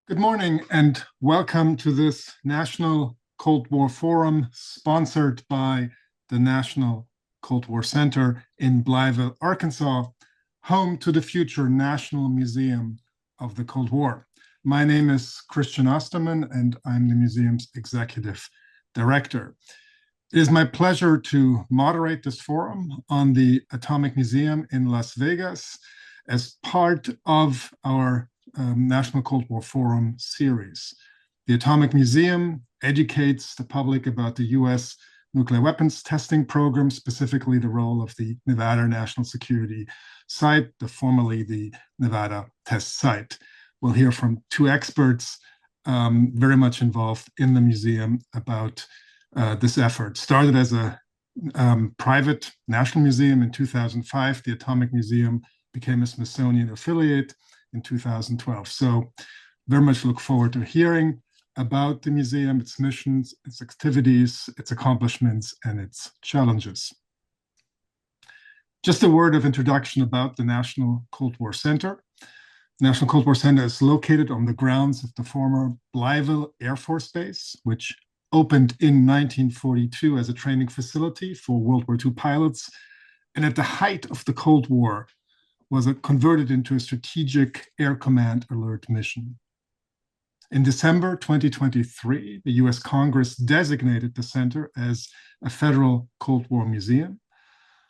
Good morning and welcome to this National Cold War Forum sponsored by the National Cold War Center in Blytheville, Arkansas, home to the future National Museum of the Cold War. My name is Christian Ostermann and I'm the museum's executive director. It is my pleasure to moderate this forum on the Atomic Museum in Las Vegas as part of our National Cold War Forum series. The Atomic Museum educates the public about the US nuclear weapons testing program, specifically the role of the Nevada National Security Site, formerly the Nevada Test Site. We'll hear from two experts very much involved in the museum about this effort. Started as a private national museum in 2005, the Atomic Museum became a Smithsonian affiliate in 2012. So very much look forward to hearing about the museum, its missions, its activities, its accomplishments, and its challenges. Just a word of introduction about the National Cold War Center. The National Cold War Center is located on the grounds of the former Blytheville Air Force Base, which opened in 1942 as a training facility for World War II pilots, and at the height of the Cold War was converted into a strategic air command alert mission. In December 2023, the US Congress designated the center as a federal Cold War museum.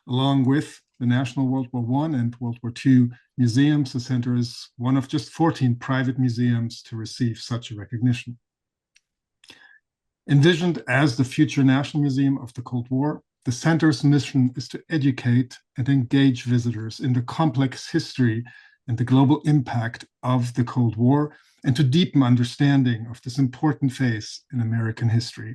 Along with the National World War I and World War II museums, the center is one of just 14 private museums to receive such a recognition. Envisioned as the future National Museum of the Cold War, the center's mission is to educate and engage visitors in the complex history and the global impact of the Cold War, and to deepen understanding of this important phase in American history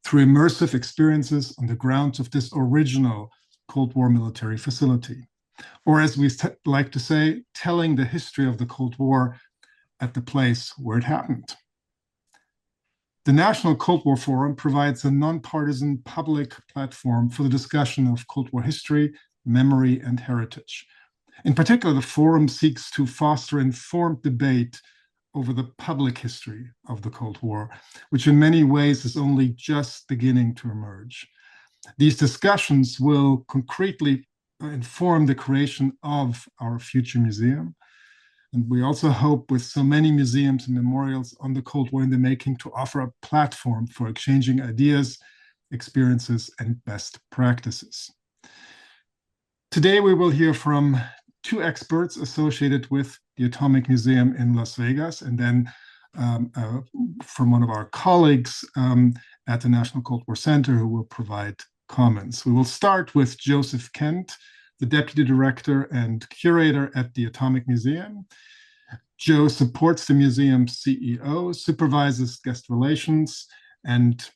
through immersive experiences on the grounds of this original Cold War military facility. Or as we like to say, telling the history of the Cold War at the place where it happened. The National Cold War Forum provides a nonpartisan public platform for the discussion of Cold War history, memory, and heritage. In particular, the forum seeks to foster informed debate over the public history of the Cold War, which in many ways is only just beginning to emerge. These discussions will concretely inform the creation of our future museum. And we also hope, with so many museums and memorials on the Cold War in the making, to offer a platform for exchanging ideas, experiences, and best practices. Today, we will hear from two experts associated with the Atomic Museum in Las Vegas, and then from one of our colleagues at the National Cold War Center who will provide comments. We will start with Joseph Kent, the Deputy Director and Curator at the Atomic Museum. Joe supports the museum's CEO, supervises guest relations, and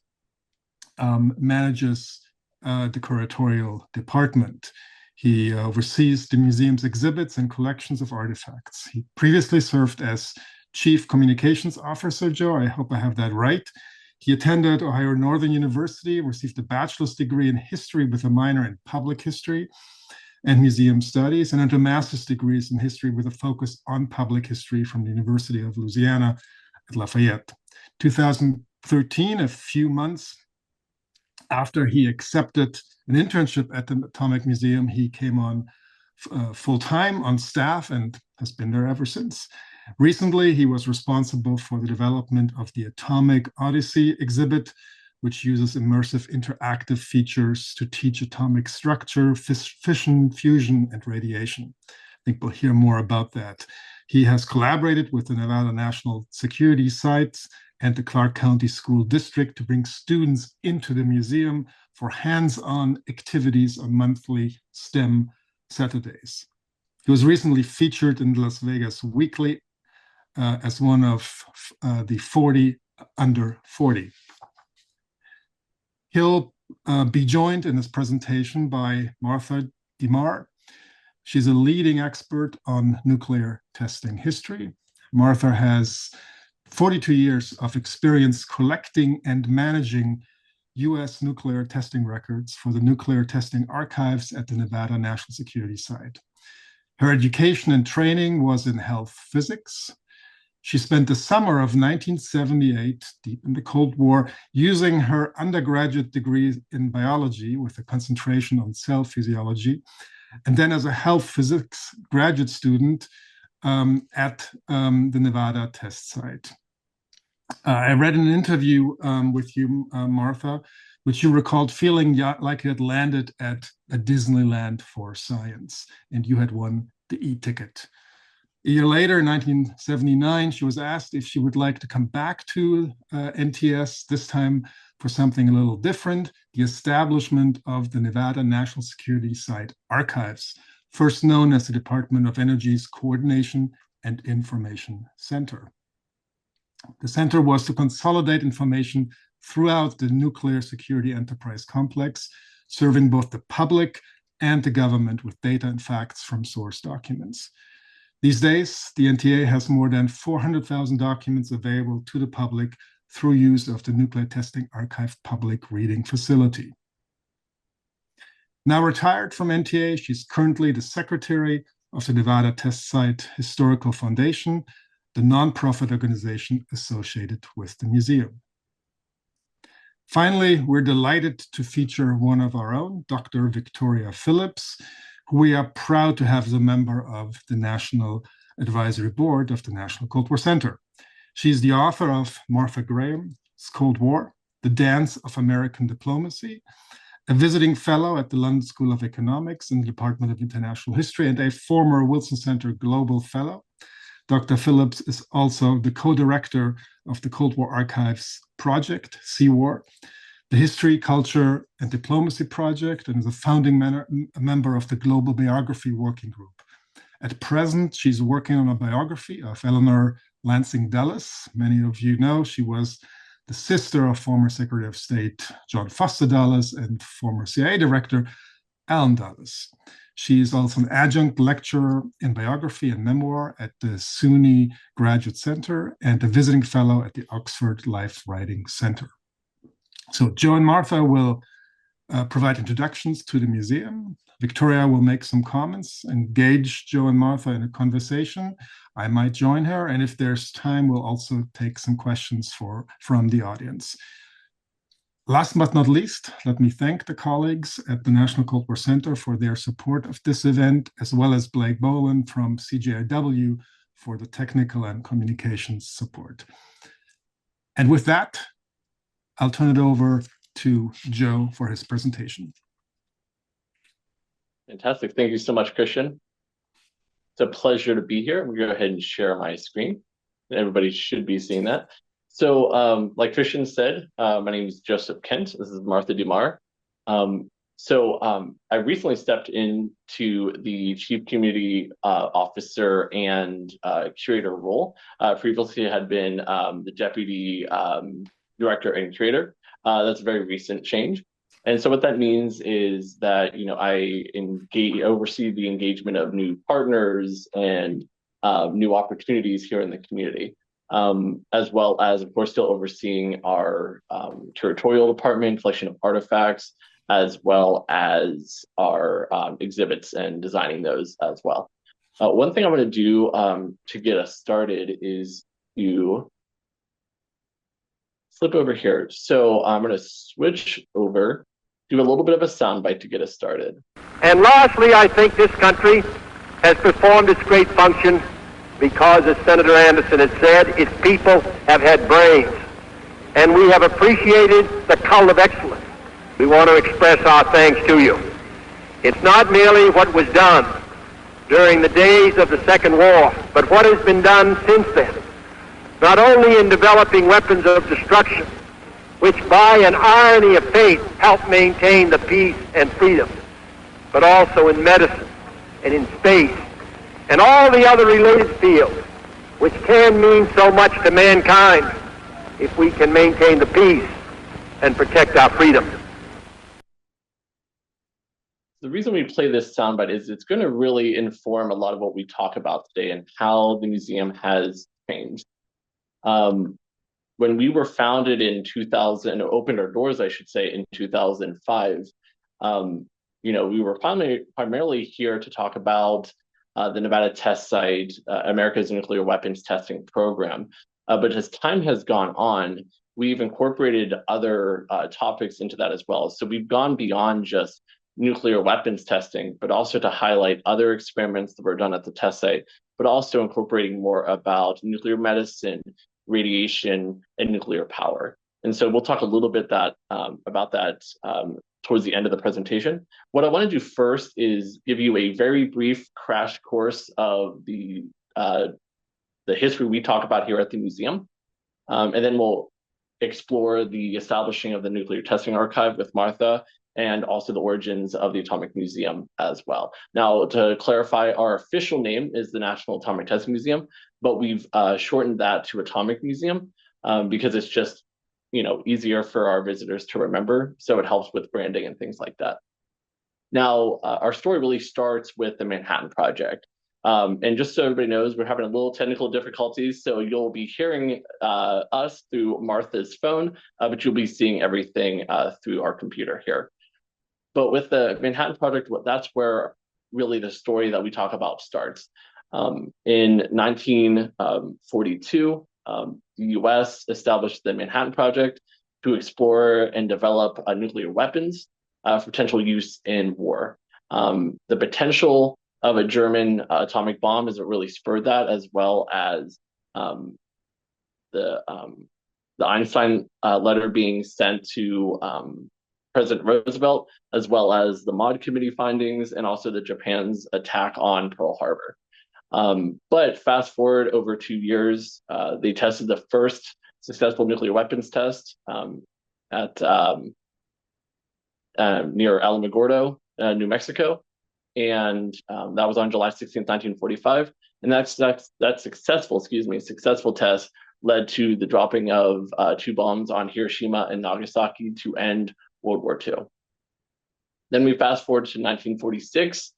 manages the curatorial department. He oversees the museum's exhibits and collections of artifacts. He previously served as Chief Communications Officer, Joe. I hope I have that right. He attended Ohio Northern University, received a bachelor's degree in history with a minor in public history and museum studies, and into master's degrees in history with a focus on public history from the University of Louisiana at Lafayette. 2013, a few months after he accepted an internship at the Atomic Museum, he came on full-time on staff and has been there ever since. Recently, he was responsible for the development of the Atomic Odyssey exhibit, which uses immersive interactive features to teach atomic structure, fission, fusion, and radiation. I think we'll hear more about that. He has collaborated with the Nevada National Security Sites and the Clark County School District to bring students into the museum for hands-on activities on monthly STEM Saturdays. He was recently featured in the Las Vegas Weekly as one of the 40 under 40. He'll be joined in this presentation by Martha DeMarre. She's a leading expert on nuclear testing history. Martha has 42 years of experience collecting and managing US nuclear testing records for the nuclear testing archives at the Nevada National Security Site. Her education and training was in health physics. She spent the summer of 1978, deep in the Cold War, using her undergraduate degree in biology with a concentration on cell physiology, and then as a health physics graduate student at the Nevada test site. I read an interview with you, Martha, which you recalled feeling like you had landed at a Disneyland for science, and you had won the e-ticket. A year later, in 1979, she was asked if she would like to come back to NTS, this time for something a little different, the establishment of the Nevada National Security Site Archives, first known as the Department of Energy's Coordination and Information Center. The center was to consolidate information throughout the nuclear security enterprise complex, serving both the public and the government with data and facts from source documents. These days, the NTA has more than 400,000 documents available to the public through use of the Nuclear Testing Archive public reading facility. Now retired from NTA, she's currently the secretary of the Nevada Test Site Historical Foundation, the nonprofit organization associated with the museum. Finally, we're delighted to feature one of our own, Dr. Victoria Phillips, who we are proud to have as a member of the National Advisory Board of the National Cold War Center. She's the author of Martha Graham's Cold War, The Dance of American Diplomacy, a visiting fellow at the London School of Economics in the Department of International History, and a former Wilson Center Global Fellow. Dr. Phillips is also the co-director of the Cold War Archives Project, CWAR, the History, Culture, and Diplomacy Project, and is a founding member of the Global Biography Working Group. At present, she's working on a biography of Eleanor Lansing Dulles. Many of you know she was the sister of former Secretary of State John Foster Dulles and former CIA Director Alan Dulles. She is also an adjunct lecturer in biography and memoir at the SUNY Graduate Center and a visiting fellow at the Oxford Life Writing Center. So Joe and Martha will provide introductions to the museum. Victoria will make some comments, engage Joe and Martha in a conversation. I might join her, and if there's time, we'll also take some questions from the audience. Last but not least, let me thank the colleagues at the National Cold War Center for their support of this event, as well as Blake Boland from CJIW for the technical and communications support. And with that, I'll turn it over to Joe for his presentation. Fantastic. Thank you so much, Christian. It's a pleasure to be here. I'm going to go ahead and share my screen. Everybody should be seeing that. So like Christian said, my name is Joseph Kent. This is Martha DeMarre. I recently stepped into the Chief Community Officer and Curator role. Previously, I had been the Deputy Director and Curator. That's a very recent change. And so what that means is that, I oversee the engagement of new partners and new opportunities here in the community. As well as, of course, still overseeing our curatorial department, collection of artifacts, as well as our exhibits and designing those as well. One thing I'm going to do to get us started is to flip over here. So I'm going to switch over, do a little bit of a soundbite to get us started. And lastly, I think this country has performed its great function because, as Senator Anderson has said, its people have had brains, and we have appreciated the cult of excellence. We want to express our thanks to you. It's not merely what was done during the days of the Second War, but what has been done since then, not only in developing weapons of destruction, which by an irony of fate help maintain the peace and freedom, but also in medicine and in space, and all the other related fields, which can mean so much to mankind if we can maintain the peace and protect our freedom. The reason we play this soundbite is it's going to really inform a lot of what we talk about today and how the museum has changed. when we were founded in 2000, opened our doors, I should say, in 2005, we were primarily here to talk about the Nevada test site, America's nuclear weapons testing program. But as time has gone on, we've incorporated other topics into that as well. So we've gone beyond just nuclear weapons testing, but also to highlight other experiments that were done at the test site, but also incorporating more about nuclear medicine, radiation, and nuclear power. And so we'll talk a little bit about that towards the end of the presentation. What I want to do first is give you a very brief crash course of the history we talk about here at the museum. And then we'll explore the establishing of the Nuclear Testing Archive with Martha, and also the origins of the Atomic Museum as well. Now, to clarify, our official name is the National Atomic Testing Museum, but we've shortened that to Atomic Museum because it's just easier for our visitors to remember. So it helps with branding and things like that. Now, our story really starts with the Manhattan Project. And just so everybody knows, we're having a little technical difficulties, so you'll be hearing us through Martha's phone, but you'll be seeing everything through our computer here. But with the Manhattan Project, that's where really the story that we talk about starts. In 1942, the US established the Manhattan Project to explore and develop nuclear weapons for potential use in war. The potential of a German atomic bomb is what really spurred that, as well as the Einstein letter being sent to President Roosevelt, as well as the Mod Committee findings, and also the Japan's attack on Pearl Harbor. But fast forward over 2 years, they tested the first successful nuclear weapons test at near Alamogordo, New Mexico. And that was on July 16th, 1945. And that successful test led to the dropping of 2 bombs on Hiroshima and Nagasaki to end World War II. Then we fast forward to 1946.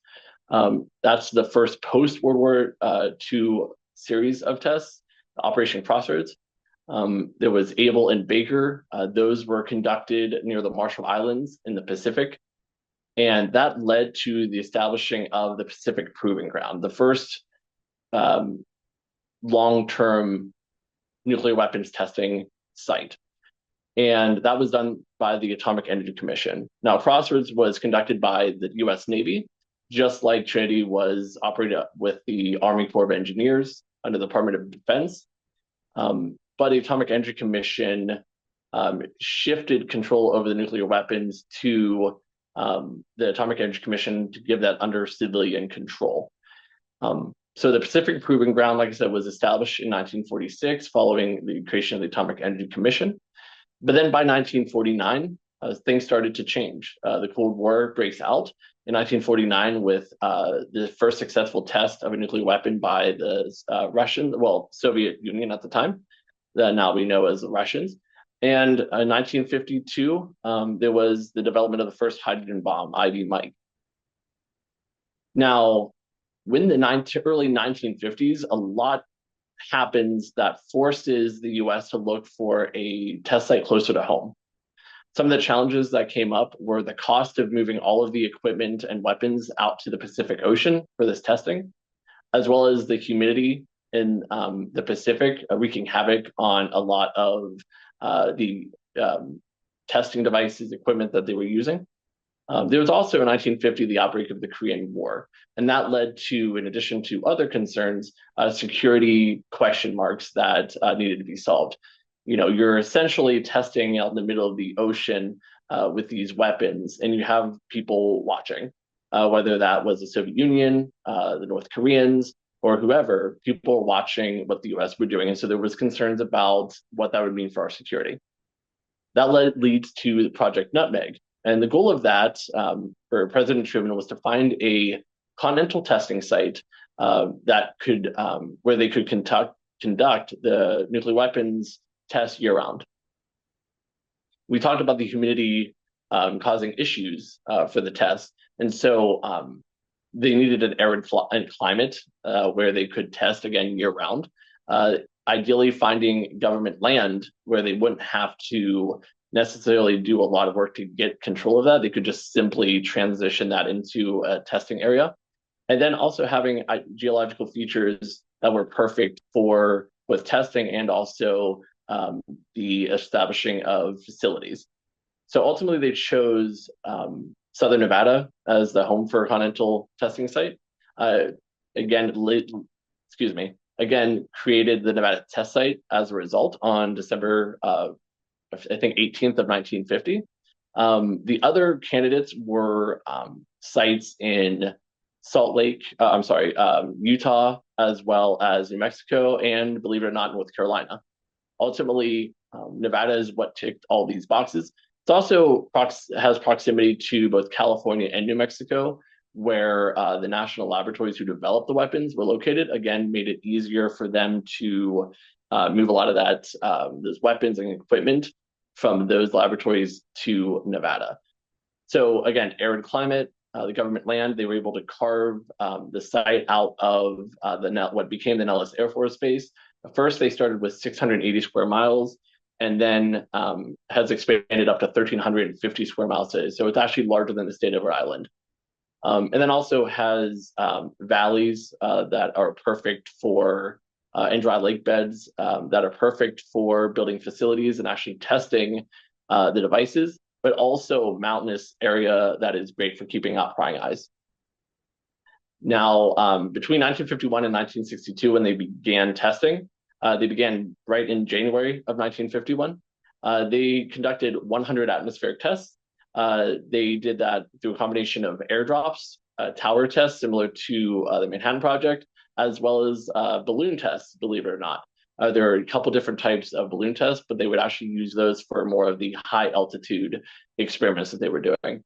That's the first post-World War II series of tests, Operation Crossroads. There was Able and Baker. Those were conducted near the Marshall Islands in the Pacific. And that led to the establishing of the Pacific Proving Ground, the first long-term nuclear weapons testing site. And that was done by the Atomic Energy Commission. Now, Crossroads was conducted by the US Navy, just like Trinity was operated with the Army Corps of Engineers under the Department of Defense. But the Atomic Energy Commission shifted control over the nuclear weapons to the Atomic Energy Commission to give that under civilian control. So the Pacific Proving Ground, like I said, was established in 1946 following the creation of the Atomic Energy Commission. But then by 1949, things started to change. The Cold War breaks out in 1949 with the first successful test of a nuclear weapon by the Soviet Union at the time, that now we know as the Russians. And in 1952, there was the development of the first hydrogen bomb, Ivy Mike. Now, when the early 1950s, a lot happens that forces the US to look for a test site closer to home. Some of the challenges that came up were the cost of moving all of the equipment and weapons out to the Pacific Ocean for this testing, as well as the humidity in the Pacific wreaking havoc on a lot of the testing devices, equipment that they were using. There was also in 1950 the outbreak of the Korean War, and that led to, in addition to other concerns, security question marks that needed to be solved. You're essentially testing out in the middle of the ocean with these weapons, and you have people watching, whether that was the Soviet Union, the North Koreans, or whoever. People were watching what the US were doing, and so there was concerns about what that would mean for our security. That leads to Project Nutmeg. And the goal of that for President Truman was to find a continental testing site that could, where they could conduct the nuclear weapons tests year-round. We talked about the humidity causing issues for the test, and so they needed an arid climate where they could test again year-round. ideally finding government land where they wouldn't have to necessarily do a lot of work to get control of that. They could just simply transition that into a testing area. And then also having geological features that were perfect for both testing and also the establishing of facilities. So ultimately they chose Southern Nevada as the home for a continental testing site. Again, created the Nevada test site as a result on December, I think 18th of 1950. The other candidates were sites in Utah, as well as New Mexico, and believe it or not, North Carolina. Ultimately, Nevada is what ticked all these boxes. It also has proximity to both California and New Mexico, where the national laboratories who developed the weapons were located. Again, made it easier for them to move a lot of those weapons and equipment from those laboratories to Nevada. So again, arid climate, the government land, they were able to carve the site out of what became the Nellis Air Force Base. First, they started with 680 square miles, and then has expanded up to 1,350 square miles today. So it's actually larger than the state of Rhode Island. And then also has valleys that are perfect for, and dry lake beds that are perfect for building facilities and actually testing the devices, but also mountainous area that is great for keeping out prying eyes. Now, between 1951 and 1962, when they began testing, they began right in January of 1951. They conducted 100 atmospheric tests. They did that through a combination of airdrops, tower tests similar to the Manhattan Project, as well as balloon tests, believe it or not. There are a couple different types of balloon tests, but they would actually use those for more of the high altitude experiments that they were doing.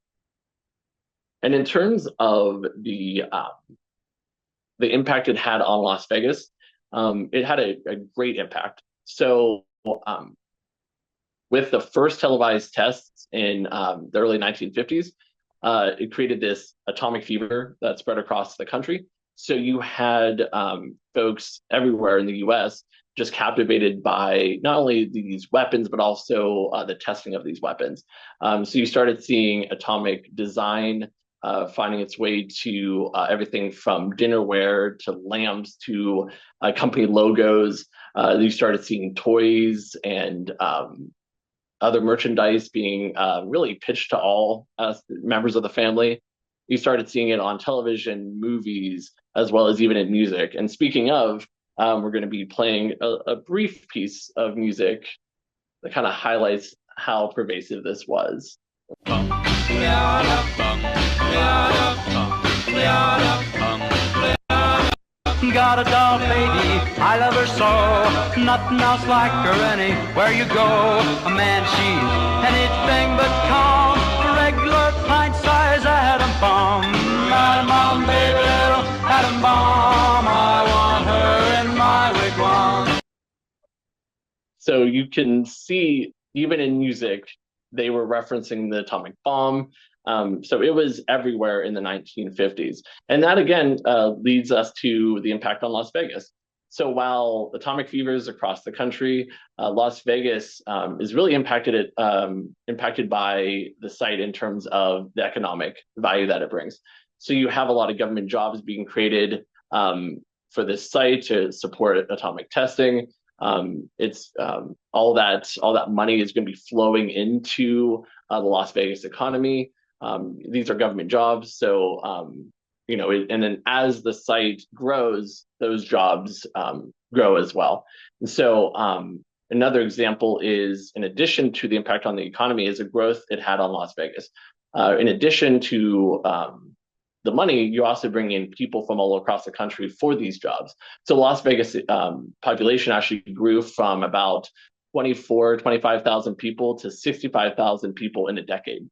And in terms of the impact it had on Las Vegas, it had a great impact. So with the first televised tests in the early 1950s, it created this atomic fever that spread across the country. So you had folks everywhere in the US just captivated by not only these weapons, but also the testing of these weapons. So you started seeing atomic design finding its way to everything from dinnerware to lamps to company logos. You started seeing toys and other merchandise being really pitched to all members of the family. You started seeing it on television, movies, as well as even in music. And speaking of, we're going to be playing a brief piece of music that kind of highlights how pervasive this was. Got a doll baby, I love her so. Nothing else like her anywhere you go. A man, she's anything but calm. A regular pint-sized atom bomb. Atom bomb, baby, little atom bomb. I want her in my wigwam. So you can see, even in music, they were referencing the atomic bomb. So it was everywhere in the 1950s. And that, again, leads us to the impact on Las Vegas. So while atomic fevers across the country, Las Vegas is really impacted by the site in terms of the economic value that it brings. So you have a lot of government jobs being created for this site to support atomic testing. It's all that money is going to be flowing into the Las Vegas economy. These are government jobs, so and then as the site grows, those jobs grow as well. And so another example is, in addition to the impact on the economy, is the growth it had on Las Vegas. In addition to the money, you also bring in people from all across the country for these jobs. So Las Vegas population actually grew from about 25,000 people to 65,000 people in a decade.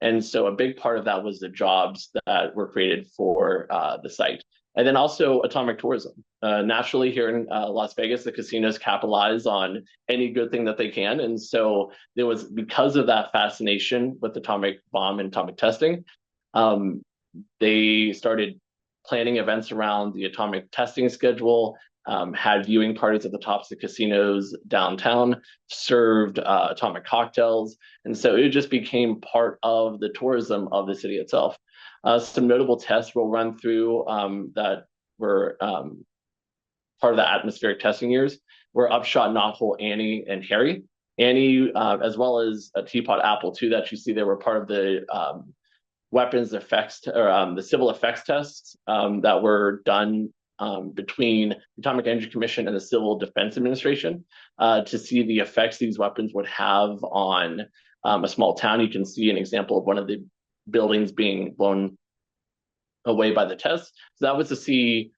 And so a big part of that was the jobs that were created for the site. And then also atomic tourism. Naturally, here in Las Vegas, the casinos capitalize on any good thing that they can. And so there was, because of that fascination with atomic bomb and atomic testing, they started planning events around the atomic testing schedule. had viewing parties at the tops of casinos downtown, served atomic cocktails. And so it just became part of the tourism of the city itself. Some notable tests we'll run through that were part of the atmospheric testing years were Upshot, Knothole, Annie, and Harry. Annie, as well as a Teapot Apple II that you see there, were part of the weapons effects or the civil effects tests that were done between the Atomic Energy Commission and the Civil Defense Administration to see the effects these weapons would have on a small town. You can see an example of one of the buildings being blown away by the test. So that was to see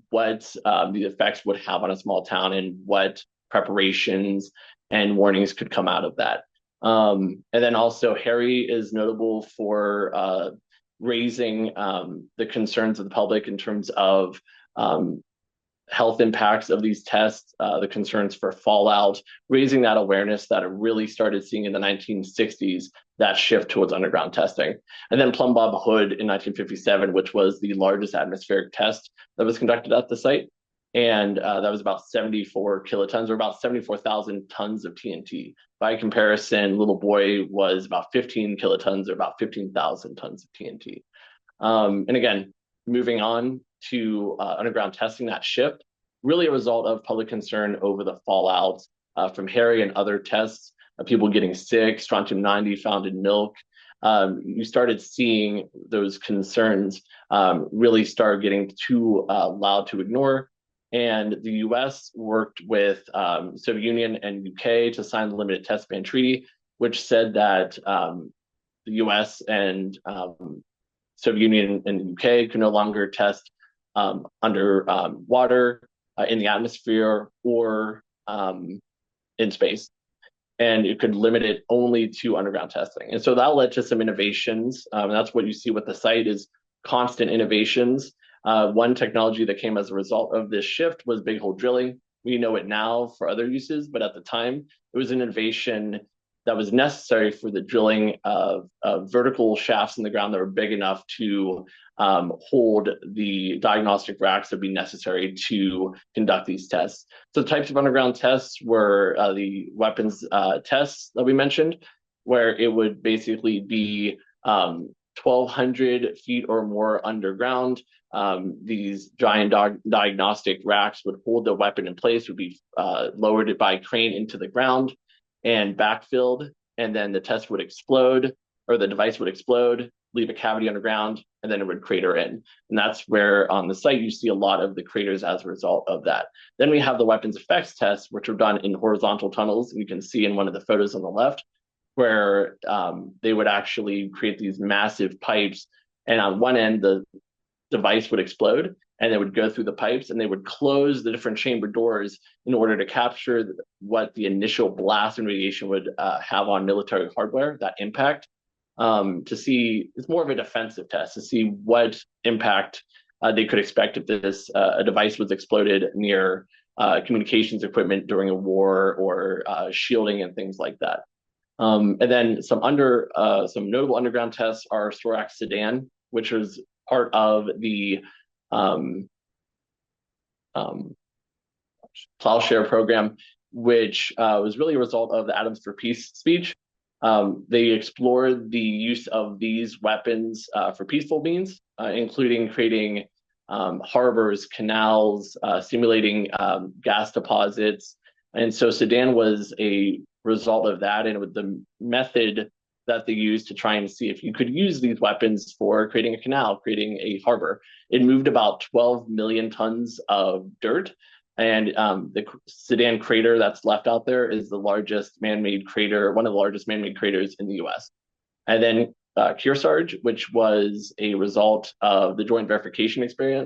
what the effects would have on a small town and what preparations and warnings could come out of that. And then also Harry is notable for raising the concerns of the public in terms of health impacts of these tests, the concerns for fallout, raising that awareness that it really started seeing in the 1960s, that shift towards underground testing. And then Plum Bob Hood in 1957, which was the largest atmospheric test that was conducted at the site. And that was about 74 kilotons, or about 74,000 tons of TNT. By comparison, Little Boy was about 15 kilotons, or about 15,000 tons of TNT. And again, moving on to underground testing, that shift, really a result of public concern over the fallout from Harry and other tests of people getting sick, strontium-90 found in milk. You started seeing those concerns really start getting too loud to ignore. And the US worked with Soviet Union and UK to sign the Limited Test Ban Treaty, which said that the US and Soviet Union and the UK could no longer test under water, in the atmosphere, or in space. And it could limit it only to underground testing. And so that led to some innovations. And that's what you see with the site is constant innovations. One technology that came as a result of this shift was big hole drilling. We know it now for other uses, but at the time, it was an innovation that was necessary for the drilling of vertical shafts in the ground that were big enough to hold the diagnostic racks that would be necessary to conduct these tests. So the types of underground tests were the weapons tests that we mentioned, where it would basically be 1,200 feet or more underground. These giant diagnostic racks would hold the weapon in place, would be lowered by crane into the ground and backfilled, and then the test would explode, or the device would explode, leave a cavity underground, and then it would crater in. And that's where on the site you see a lot of the craters as a result of that. Then we have the weapons effects tests, which are done in horizontal tunnels. And you can see in one of the photos on the left, where they would actually create these massive pipes. And on one end, the device would explode, and they would go through the pipes, and they would close the different chamber doors in order to capture what the initial blast and radiation would have on military hardware, that impact, to see, it's more of a defensive test, to see what impact they could expect if this a device was exploded near communications equipment during a war, or shielding and things like that. And then some notable underground tests are Thorax Sedan, which was part of the Plowshare program, which was really a result of the Atoms for Peace speech. They explored the use of these weapons for peaceful means, including creating harbors, canals, simulating gas deposits. And so Sedan was a result of that, and with the method that they used to try and see if you could use these weapons for creating a canal, creating a harbor. It moved about 12 million tons of dirt. And the Sedan crater that's left out there is the largest man-made crater, one of the largest man-made craters in the US. And then Kearsarge, which was a result of the joint verification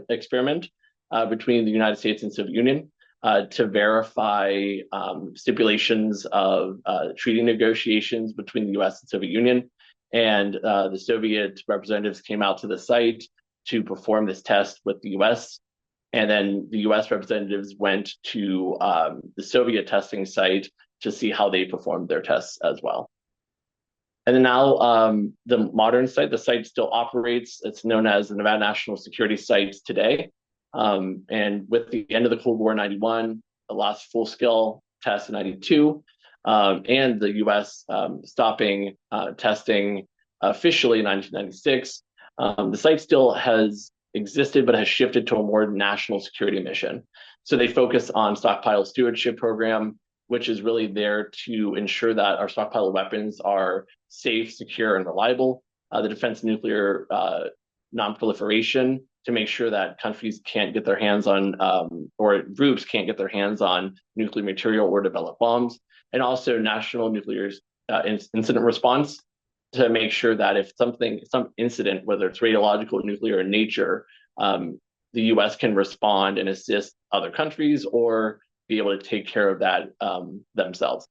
experiment between the United States and Soviet Union to verify stipulations of treaty negotiations between the US and Soviet Union. And the Soviet representatives came out to the site to perform this test with the US. And then the US representatives went to the Soviet testing site to see how they performed their tests as well. And then now the modern site, the site still operates. It's known as the Nevada National Security Site today. And with the end of the Cold War in 91, the last full-scale test in 92, and the U.S. Stopping testing officially in 1996, the site still has existed, but has shifted to a more national security mission. So they focus on stockpile stewardship program, which is really there to ensure that our stockpile of weapons are safe, secure, and reliable. The defense nuclear non-proliferation, to make sure that countries can't get their hands on, or groups can't get their hands on nuclear material or develop bombs. And also national nuclear incident response, to make sure that if some incident, whether it's radiological, nuclear in nature, the U.S. can respond and assist other countries or be able to take care of that themselves.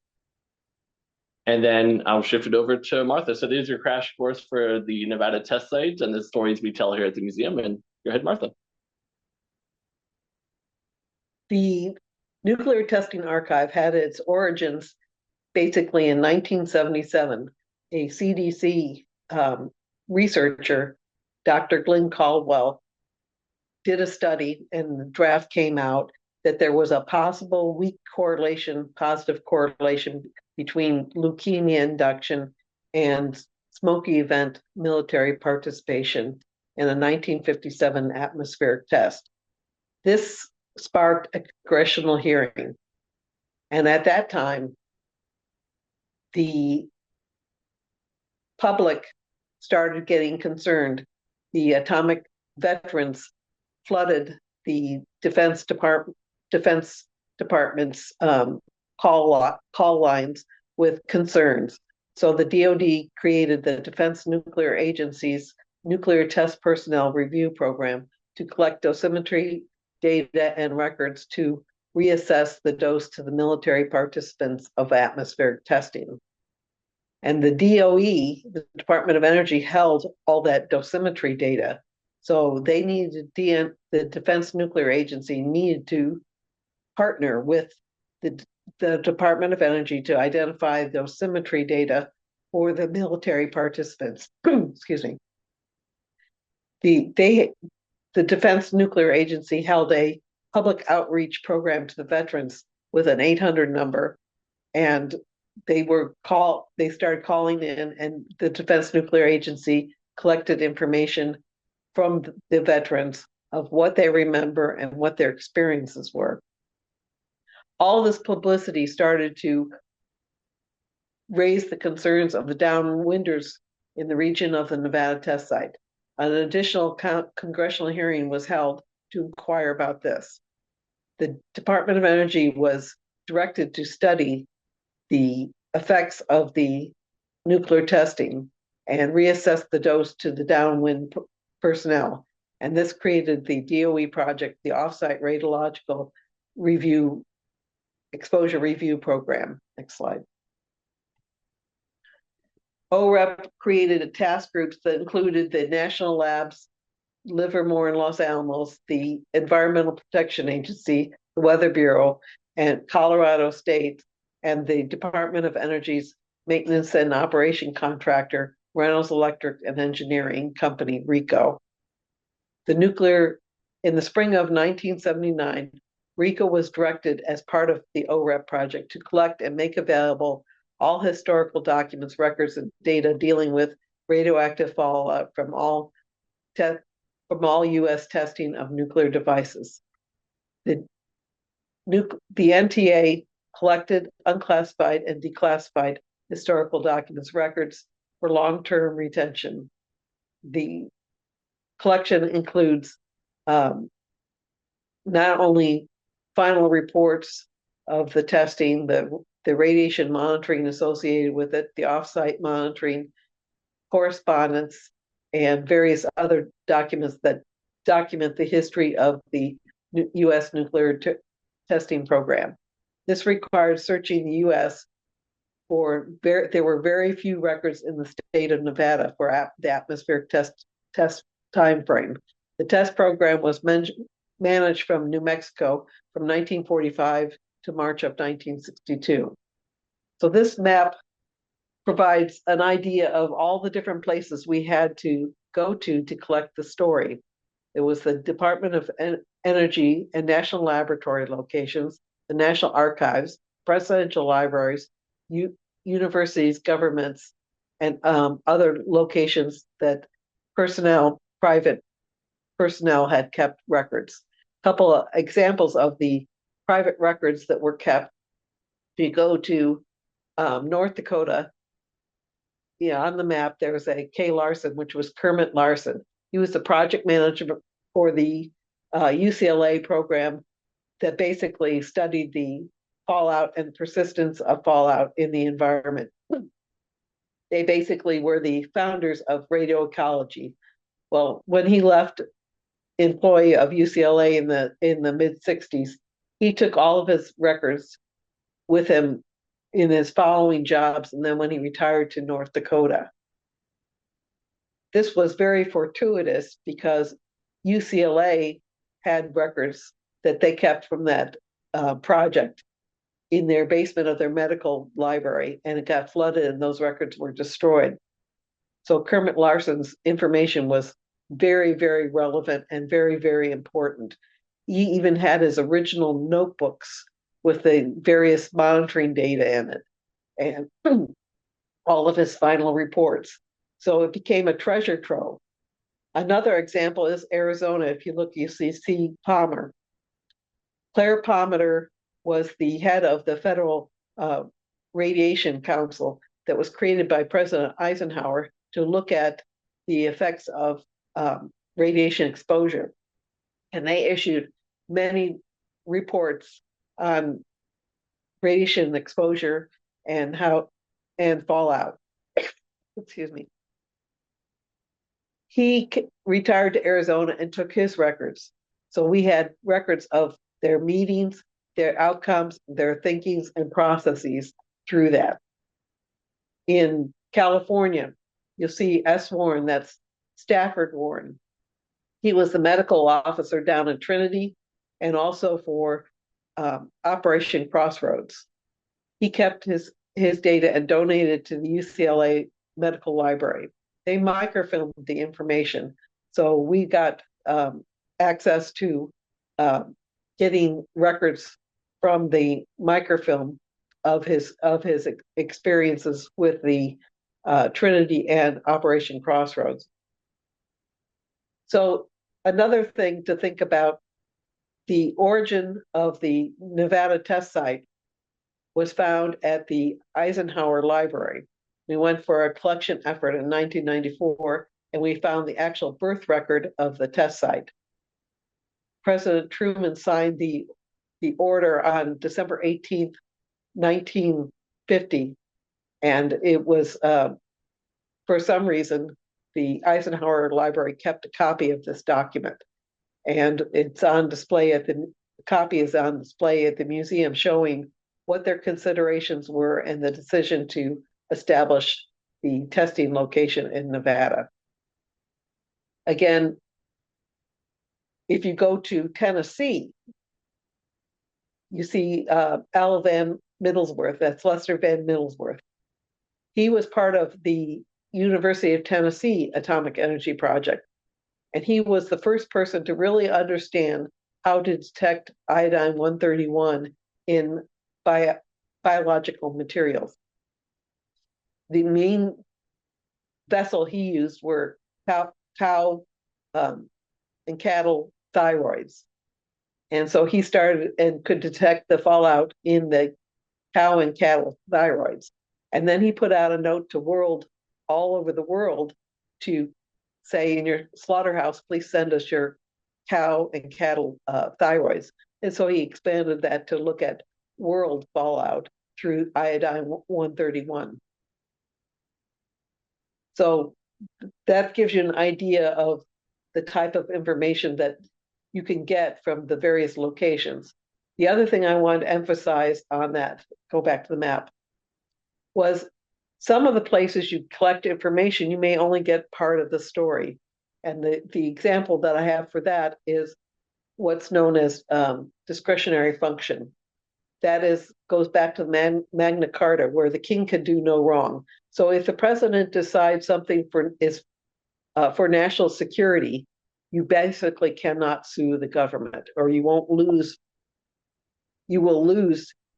And then I'll shift it over to Martha. So there's your crash course for the Nevada test site and the stories we tell here at the museum. And go ahead, Martha. The Nuclear Testing Archive had its origins basically in 1977. A CDC researcher, Dr. Glenn Caldwell, did a study, and the draft came out that there was a possible weak correlation, positive correlation between leukemia induction and smoky event military participation in a 1957 atmospheric test. This sparked a congressional hearing. And at that time, the public started getting concerned. The atomic veterans flooded the Defense Department's call lines with concerns. So the DoD created the Defense Nuclear Agency's Nuclear Test Personnel Review Program to collect dosimetry data and records to reassess the dose to the military participants of atmospheric testing. And the DOE, the Department of Energy, held all that dosimetry data. So they needed, the Defense Nuclear Agency needed to partner with the Department of Energy to identify dosimetry data for the military participants. Excuse me. The Defense Nuclear Agency held a public outreach program to the veterans with an 800 number, and they started calling in, and the Defense Nuclear Agency collected information from the veterans of what they remember and what their experiences were. All this publicity started to raise the concerns of the downwinders in the region of the Nevada test site. An additional congressional hearing was held to inquire about this. The Department of Energy was directed to study the effects of the nuclear testing and reassess the dose to the downwind personnel. And this created the DOE project, the Offsite Radiological Review, Exposure Review Program. Next slide. OREP created a task groups that included the National Labs, Livermore and Los Alamos, the Environmental Protection Agency, the Weather Bureau, and Colorado State, and the Department of Energy's maintenance and operation contractor, Reynolds Electric and Engineering Company, RICO. In the spring of 1979, RICO was directed as part of the OREP project to collect and make available all historical documents, records, and data dealing with radioactive fallout from all U.S. testing of nuclear devices. The NTA collected unclassified and declassified historical documents, records for long-term retention. The collection includes not only final reports of the testing, the radiation monitoring associated with it, the off-site monitoring, correspondence, and various other documents that document the history of the U.S. nuclear testing program. This required searching the U.S. for there were very few records in the state of Nevada for the atmospheric test time frame. The test program was managed from New Mexico from 1945 to March of 1962. So this map provides an idea of all the different places we had to go to collect the story. It was the Department of energy, and national laboratory locations, the National Archives, presidential libraries, universities, governments, and other locations that private personnel had kept records. A couple of examples of the private records that were kept. If you go to North Dakota, on the map, there was a K. Larson, which was Kermit Larson. He was the project manager for the UCLA program that basically studied the fallout and persistence of fallout in the environment. They basically were the founders of radioecology. Well, when he left employee of UCLA in the mid 60s, he took all of his records with him in his following jobs, and then when he retired to North Dakota. This was very fortuitous because UCLA had records that they kept from that project in their basement of their medical library, and it got flooded and those records were destroyed. So Kermit Larson's information was very, very relevant and very, very important. He even had his original notebooks with the various monitoring data in it and all of his final reports. So it became a treasure trove. Another example is Arizona. If you look, you see Palmer. Claire Palmer was the head of the Federal Radiation Council that was created by President Eisenhower to look at the effects of radiation exposure. And they issued many reports on radiation exposure and fallout. Excuse me. He retired to Arizona and took his records. So we had records of their meetings, their outcomes, their thinkings and processes through that. In California, you'll see S. Warren, that's Stafford Warren. He was the medical officer down in Trinity and also for Operation Crossroads. He kept his data and donated to the UCLA Medical Library. They microfilmed the information. So we got access to getting records from the microfilm of his experiences with the Trinity and Operation Crossroads. So another thing to think about, the origin of the Nevada test site was found at the Eisenhower Library. We went for a collection effort in 1994, and we found the actual birth record of the test site. President Truman signed the order on December 18th, 1950, and it was, for some reason, the Eisenhower Library kept a copy of this document, and it's on display the copy is on display at the museum, showing what their considerations were and the decision to establish the testing location in Nevada. Again, if you go to Tennessee, you see Al Van Middlesworth, that's Lester Van Middlesworth. He was part of the University of Tennessee Atomic Energy Project, and he was the first person to really understand how to detect iodine-131 in biological materials. The main vessel he used were cow and cattle thyroids. And so he started and could detect the fallout in the cow and cattle thyroids. And then he put out a note to all over the world to say, in your slaughterhouse, please send us your cow and cattle thyroids. And so he expanded that to look at world fallout through iodine-131. So that gives you an idea of the type of information that you can get from the various locations. The other thing I wanted to emphasize on that, go back to the map, was some of the places you collect information, you may only get part of the story. And the example that I have for that is what's known as discretionary function. That goes back to Magna Carta, where the king can do no wrong. So if the president decides something is for national security, you basically cannot sue the government, or you will lose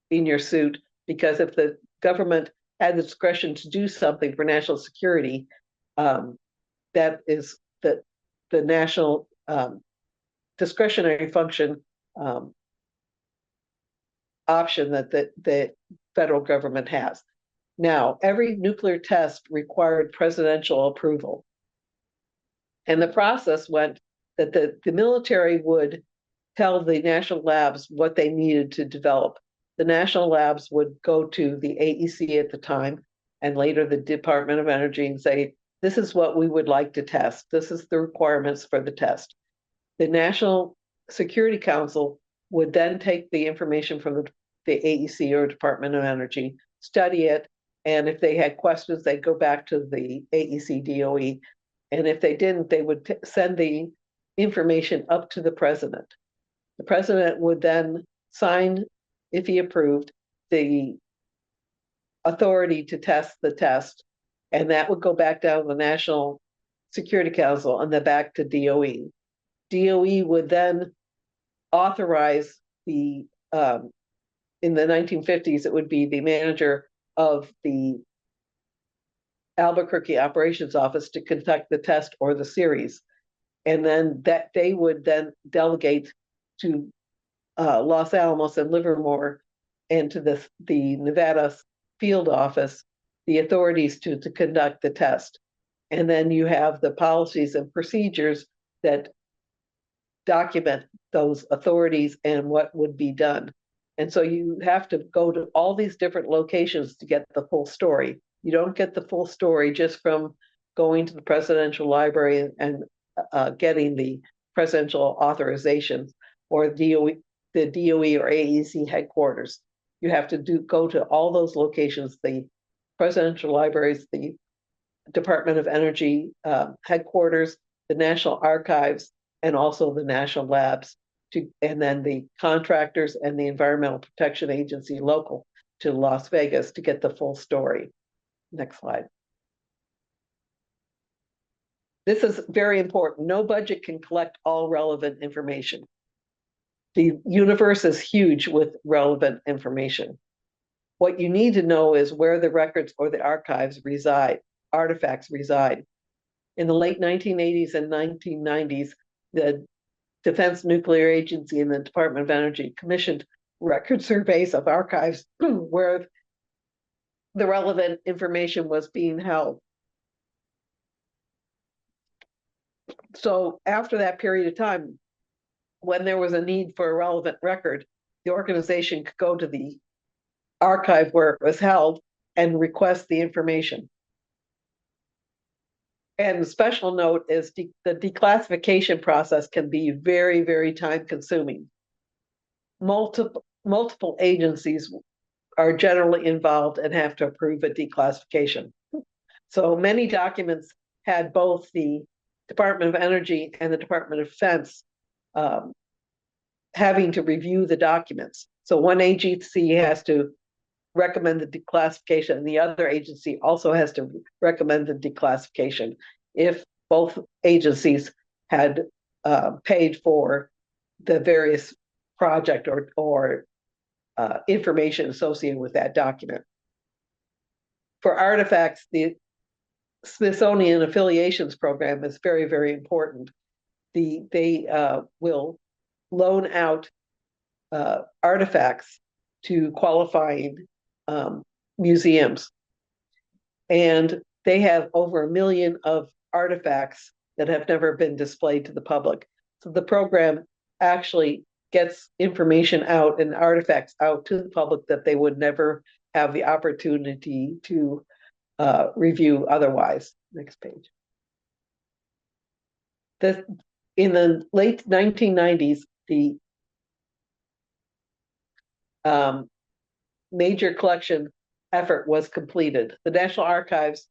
in your suit, because if the government had the discretion to do something for national security, that is the national discretionary function option that the federal government has. Now, every nuclear test required presidential approval. And the process went that the military would tell the national labs what they needed to develop. The national labs would go to the AEC at the time, and later the Department of Energy, and say, this is what we would like to test. This is the requirements for the test. The National Security Council would then take the information from the AEC or Department of Energy, study it, and if they had questions, they'd go back to the AEC DOE. And if they didn't, they would send the information up to the president. The president would then sign, if he approved, the authority to test the test, and that would go back down to the National Security Council and then back to DOE. DOE would then authorize the, in the 1950s, it would be the manager of the Albuquerque Operations Office to conduct the test or the series. And then that they would then delegate to Los Alamos and Livermore and to the Nevada field office the authorities to conduct the test. And then you have the policies and procedures that document those authorities and what would be done. And so you have to go to all these different locations to get the full story. You don't get the full story just from going to the presidential library and getting the presidential authorization or the DOE or AEC headquarters. You have to go to all those locations, the presidential libraries, the Department of Energy headquarters, the National Archives, and also the national labs, and then the contractors and the Environmental Protection Agency local to Las Vegas to get the full story. Next slide. This is very important. No budget can collect all relevant information. The universe is huge with relevant information. What you need to know is where the records or the archives reside, artifacts reside. In the late 1980s and 1990s, the Defense Nuclear Agency and the Department of Energy commissioned record surveys of archives where the relevant information was being held. So after that period of time, when there was a need for a relevant record, the organization could go to the archive where it was held and request the information. And the special note is the declassification process can be very, very time consuming. Multiple agencies are generally involved and have to approve a declassification. So many documents had both the Department of Energy and the Department of Defense having to review the documents. So one agency has to recommend the declassification, and the other agency also has to recommend the declassification if both agencies had paid for the various project or information associated with that document. For artifacts, the Smithsonian Affiliations Program is very, very important. They will loan out artifacts to qualifying museums. And they have over 1 million of artifacts that have never been displayed to the public. So the program actually gets information out and artifacts out to the public that they would never have the opportunity to review otherwise. Next page. In the late 1990s, the major collection effort was completed. The National Archives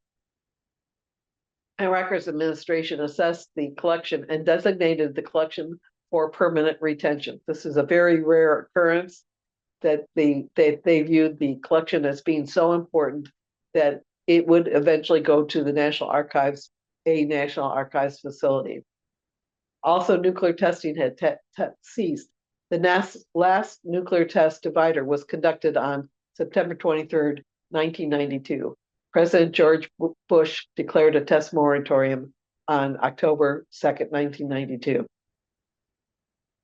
and Records Administration assessed the collection and designated the collection for permanent retention. This is a very rare occurrence that they viewed the collection as being so important that it would eventually go to the National Archives, a National Archives facility. Also, nuclear testing had ceased. The last nuclear test divider was conducted on September 23rd, 1992. President George Bush declared a test moratorium on October 2nd, 1992.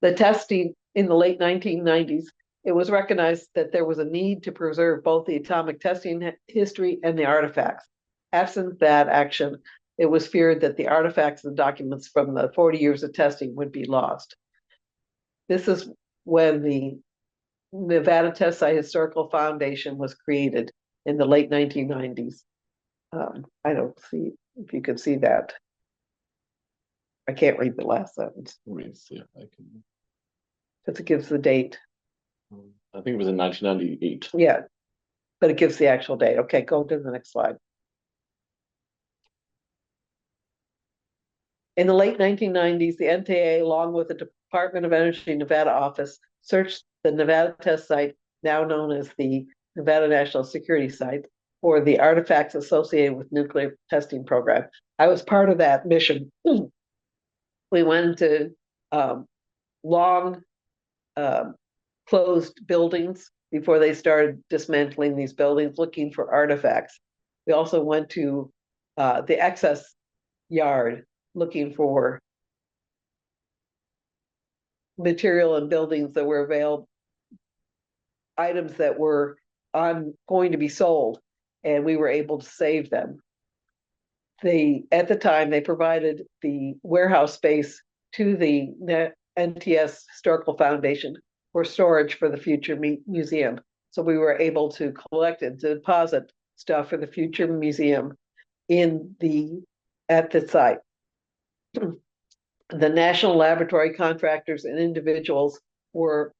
The testing in the late 1990s, it was recognized that there was a need to preserve both the atomic testing history and the artifacts. Absent that action, it was feared that the artifacts and documents from the 40 years of testing would be lost. This is when the Nevada Test Site Historical Foundation was created in the late 1990s. I don't see if you could see that. I can't read the last sentence. Let me see if I can. Because it gives the date. I think it was in 1998. Yeah, but it gives the actual date. Okay, go to the next slide. In the late 1990s, the NTA, along with the Department of Energy Nevada office, searched the Nevada Test Site, now known as the Nevada National Security Site, for the artifacts associated with nuclear testing program. I was part of that mission. We went to long closed buildings before they started dismantling these buildings, looking for artifacts. We also went to the excess yard, looking for material and buildings that were available, items that were going to be sold, and we were able to save them. At the time, they provided the warehouse space to the NTS Historical Foundation for storage for the future museum. So we were able to collect and deposit stuff for the future museum at the site. The national laboratory contractors and individuals were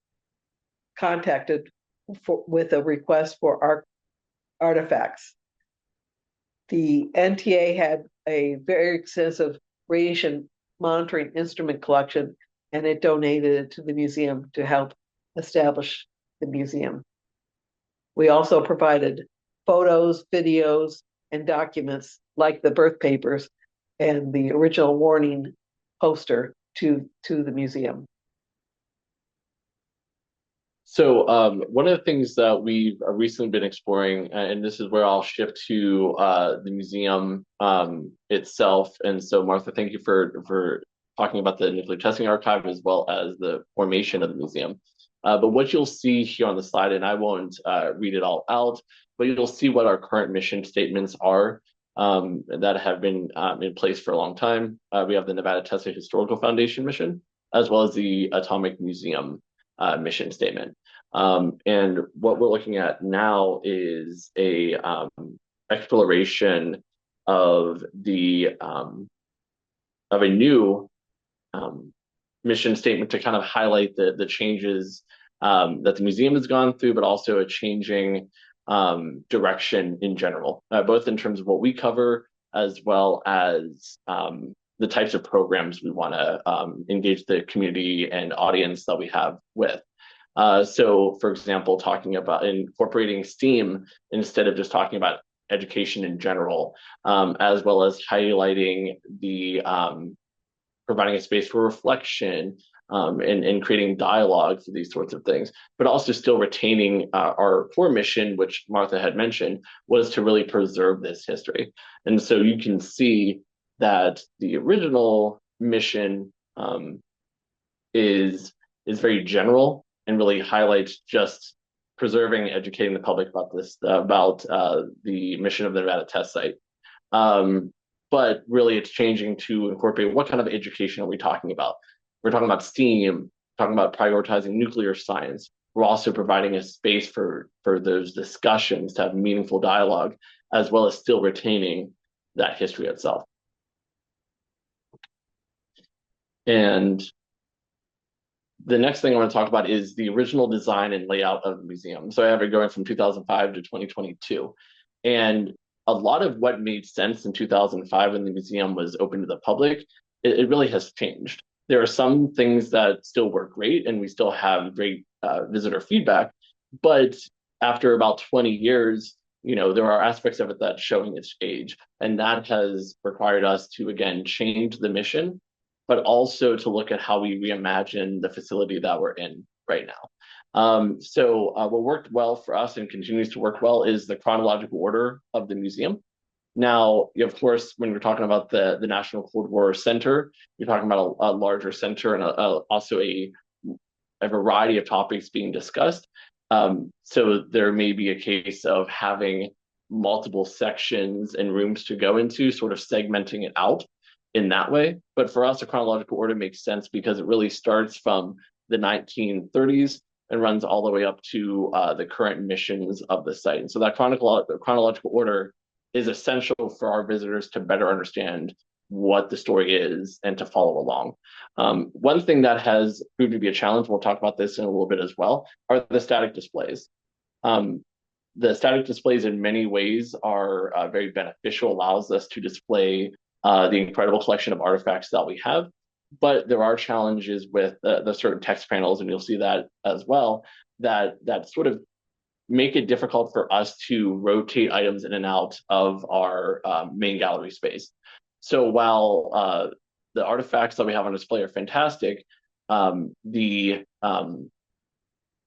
contacted with a request for artifacts. The NTA had a very extensive radiation monitoring instrument collection, and it donated it to the museum to help establish the museum. We also provided photos, videos, and documents like the birth papers and the original warning poster to the museum. So one of the things that we've recently been exploring, and this is where I'll shift to the museum itself. And so, Martha, thank you for talking about the nuclear testing archive as well as the formation of the museum. But what you'll see here on the slide, and I won't read it all out, but you'll see what our current mission statements are that have been in place for a long time. We have the Nevada Test Site Historical Foundation mission, as well as the Atomic Museum mission statement. And what we're looking at now is a exploration of a new mission statement to kind of highlight the changes that the museum has gone through, but also a changing direction in general, both in terms of what we cover as well as the types of programs we want to engage the community and audience that we have with. So, for example, talking about incorporating STEAM instead of just talking about education in general, as well as highlighting the providing a space for reflection and creating dialogue for these sorts of things, but also still retaining our core mission, which Martha had mentioned, was to really preserve this history. And so you can see that the original mission is very general and really highlights just preserving, educating the public about this, about the mission of the Nevada Test Site. But really it's changing to incorporate what kind of education are we talking about? We're talking about STEAM, talking about prioritizing nuclear science. We're also providing a space for those discussions to have meaningful dialogue, as well as still retaining that history itself. And the next thing I want to talk about is the original design and layout of the museum. So I have it going from 2005 to 2022. And a lot of what made sense in 2005 when the museum was open to the public, it really has changed. There are some things that still work great and we still have great visitor feedback, but after about 20 years, there are aspects of it that's showing its age, and that has required us to, again, change the mission but also to look at how we reimagine the facility that we're in right now. What worked well for us and continues to work well is the chronological order of the museum. Now, of course, when we're talking about the National Cold War Center, you're talking about a larger center and also a variety of topics being discussed. So there may be a case of having multiple sections and rooms to go into, sort of segmenting it out in that way. But for us, a chronological order makes sense because it really starts from the 1930s and runs all the way up to the current missions of the site. And so that chronological order is essential for our visitors to better understand what the story is and to follow along. One thing that has proved to be a challenge, we'll talk about this in a little bit as well, are the static displays. The static displays in many ways are very beneficial, allows us to display the incredible collection of artifacts that we have. But there are challenges with the certain text panels, and you'll see that as well, that sort of make it difficult for us to rotate items in and out of our main gallery space. So while the artifacts that we have on display are fantastic, the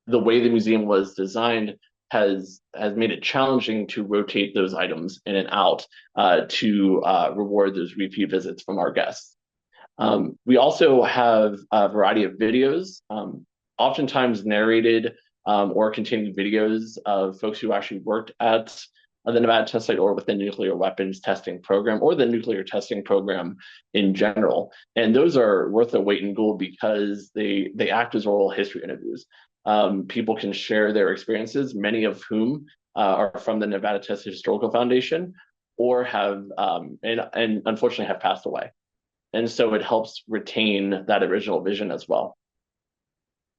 way the museum was designed has made it challenging to rotate those items in and out to reward those repeat visits from our guests. We also have a variety of videos, oftentimes narrated or containing videos of folks who actually worked at the Nevada test site or within the nuclear weapons testing program or the nuclear testing program in general. And those are worth their weight in gold because they act as oral history interviews. People can share their experiences, many of whom are from the Nevada Test Historical Foundation or have, and unfortunately have passed away. And so it helps retain that original vision as well.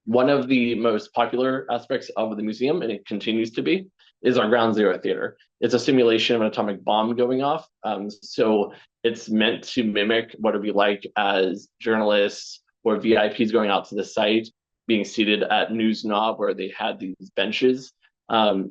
One of the most popular aspects of the museum, and it continues to be, is our Ground Zero Theater. It's a simulation of an atomic bomb going off. So it's meant to mimic what it would be like as journalists or VIPs going out to the site, being seated at News Knob, where they had these benches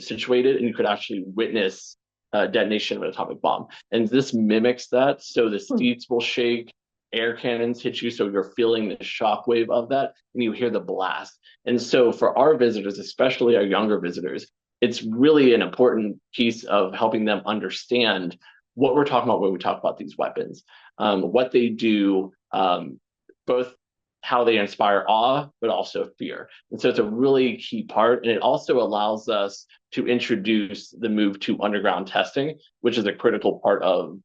situated, and you could actually witness detonation of an atomic bomb. And this mimics that. So the seats will shake, air cannons hit you, so you're feeling the shockwave of that, and you hear the blast. And so for our visitors, especially our younger visitors, it's really an important piece of helping them understand what we're talking about when we talk about these weapons, what they do, both how they inspire awe, but also fear. And so it's a really key part. And it also allows us to introduce the move to underground testing, which is a critical part of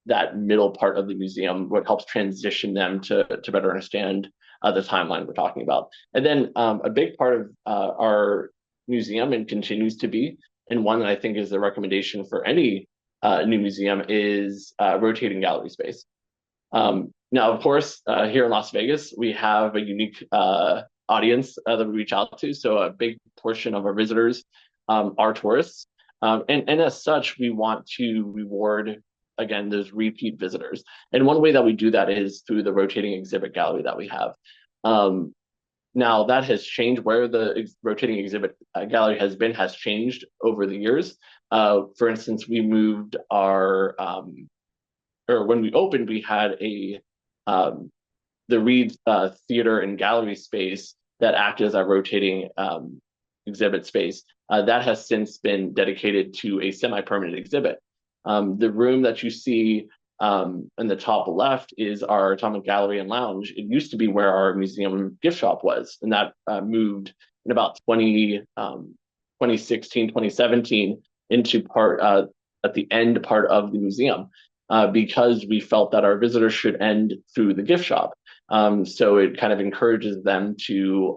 that middle part of the museum, what helps transition them to better understand the timeline we're talking about. And then a big part of our museum, and continues to be, and one that I think is the recommendation for any new museum, is rotating gallery space. Now, of course, here in Las Vegas, we have a unique audience that we reach out to. So a big portion of our visitors are tourists. And as such, we want to reward, again, those repeat visitors. And one way that we do that is through the rotating exhibit gallery that we have. Now, that has changed. Where the rotating exhibit gallery has changed over the years. For instance, we moved our, or when we opened, we had the Reed Theater and Gallery space that acted as our rotating exhibit space. That has since been dedicated to a semi-permanent exhibit. The room that you see in the top left is our Atomic Gallery and Lounge. It used to be where our museum gift shop was, and that moved in about 2016, 2017 into part at the end part of the museum because we felt that our visitors should end through the gift shop. So it kind of encourages them to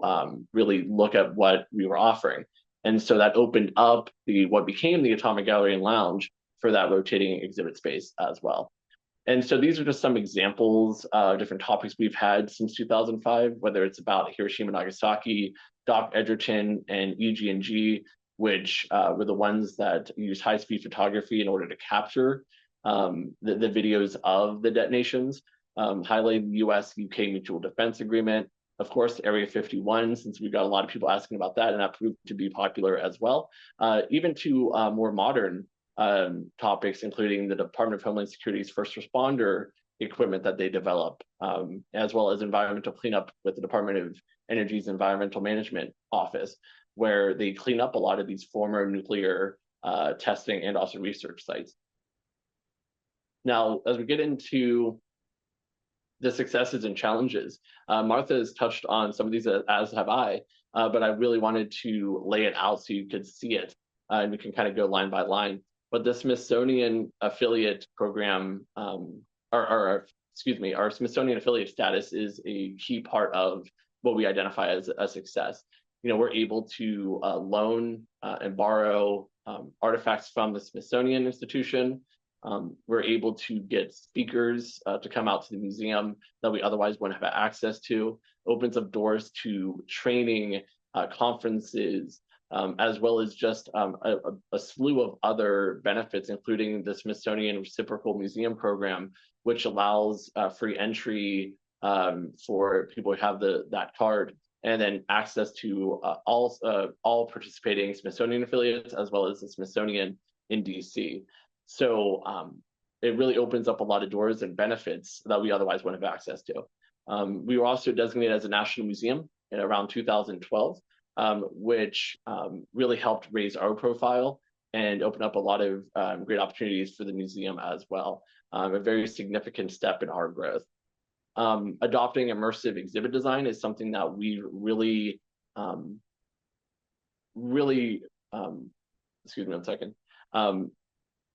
really look at what we were offering. And so that opened up what became the Atomic Gallery and Lounge for that rotating exhibit space as well. And so these are just some examples of different topics we've had since 2005, whether it's about Hiroshima, Nagasaki, Doc Edgerton, and EG&G, which were the ones that used high-speed photography in order to capture the videos of the detonations, highlighting the US-UK Mutual Defense Agreement, of course, Area 51, since we've got a lot of people asking about that, and that proved to be popular as well, even to more modern topics, including the Department of Homeland Security's first responder equipment that they develop, as well as environmental cleanup with the Department of Energy's Environmental Management Office, where they clean up a lot of these former nuclear testing and also research sites. Now, as we get into the successes and challenges, Martha has touched on some of these, as have I, but I really wanted to lay it out so you could see it, and we can kind of go line by line. But the Smithsonian affiliate program, our Smithsonian affiliate status is a key part of what we identify as a success. You know, we're able to loan and borrow artifacts from the Smithsonian Institution. We're able to get speakers to come out to the museum that we otherwise wouldn't have access to. Opens up doors to training, conferences, as well as just a slew of other benefits, including the Smithsonian Reciprocal Museum Program, which allows free entry for people who have that card, and then access to all participating Smithsonian affiliates, as well as the Smithsonian in DC. So it really opens up a lot of doors and benefits that we otherwise wouldn't have access to. We were also designated as a national museum in around 2012, which really helped raise our profile and open up a lot of great opportunities for the museum as well. A very significant step in our growth. Adopting immersive exhibit design is something that we really, excuse me one second.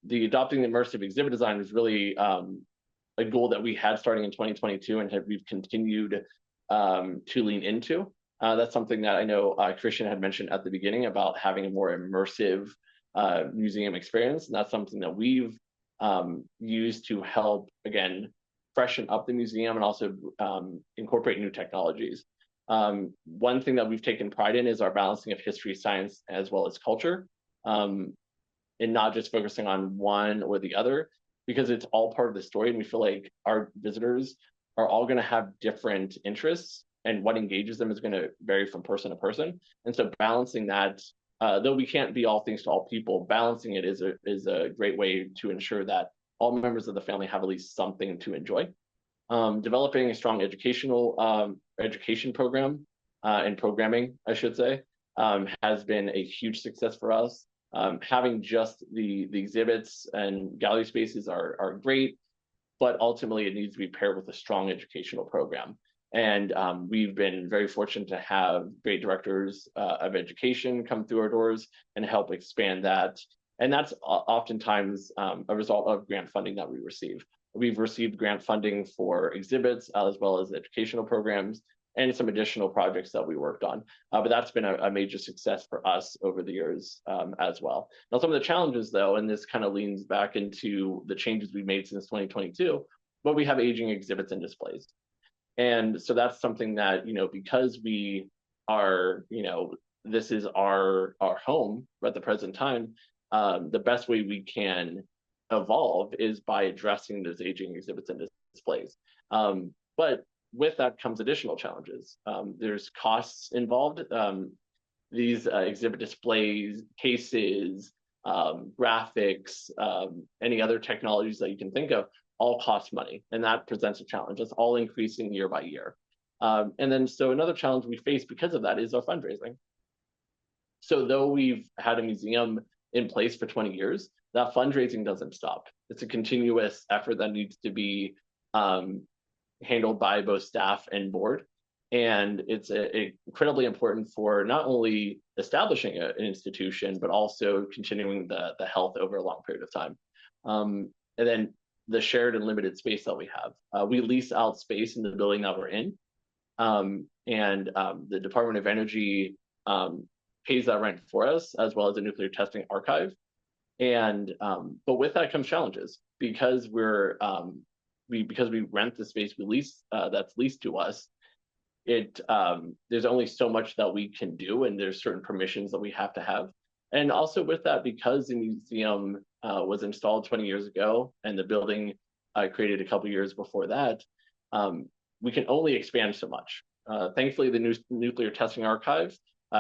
The adopting the immersive exhibit design was really a goal that we had starting in 2022 and we've continued to lean into. That's something that I know Christian had mentioned at the beginning about having a more immersive museum experience. And that's something that we've used to help, again, freshen up the museum and also incorporate new technologies. One thing that we've taken pride in is our balancing of history, science, as well as culture, and not just focusing on one or the other, because it's all part of the story. And we feel like our visitors are all going to have different interests, and what engages them is going to vary from person to person. And so balancing that, though we can't be all things to all people, balancing it is a great way to ensure that all members of the family have at least something to enjoy. Developing a strong education program and programming, I should say, has been a huge success for us. Having just the exhibits and gallery spaces are great, but ultimately it needs to be paired with a strong educational program. And we've been very fortunate to have great directors of education come through our doors and help expand that. And that's oftentimes a result of grant funding that we receive. We've received grant funding for exhibits as well as educational programs and some additional projects that we worked on. But that's been a major success for us over the years as well. Now, some of the challenges, though, and this kind of leans back into the changes we've made since 2022, but we have aging exhibits and displays. And so that's something that, because we are, this is our home at the present time, the best way we can evolve is by addressing those aging exhibits and displays. But with that comes additional challenges. There's costs involved. These exhibit displays, cases, graphics, any other technologies that you can think of, all cost money, and that presents a challenge. It's all increasing year by year. So another challenge we face because of that is our fundraising. So though we've had a museum in place for 20 years, that fundraising doesn't stop. It's a continuous effort that needs to be handled by both staff and board. And it's incredibly important for not only establishing an institution, but also continuing the health over a long period of time. And then the shared and limited space that we have. We lease out space in the building that we're in. And the Department of Energy pays that rent for us, as well as a nuclear testing archive. And but with that comes challenges, because we rent the space we lease that's leased to us. There's only so much that we can do, and there's certain permissions that we have to have. And also with that, because the museum was installed 20 years ago and the building created a couple years before that, we can only expand so much. Thankfully, the nuclear testing archive,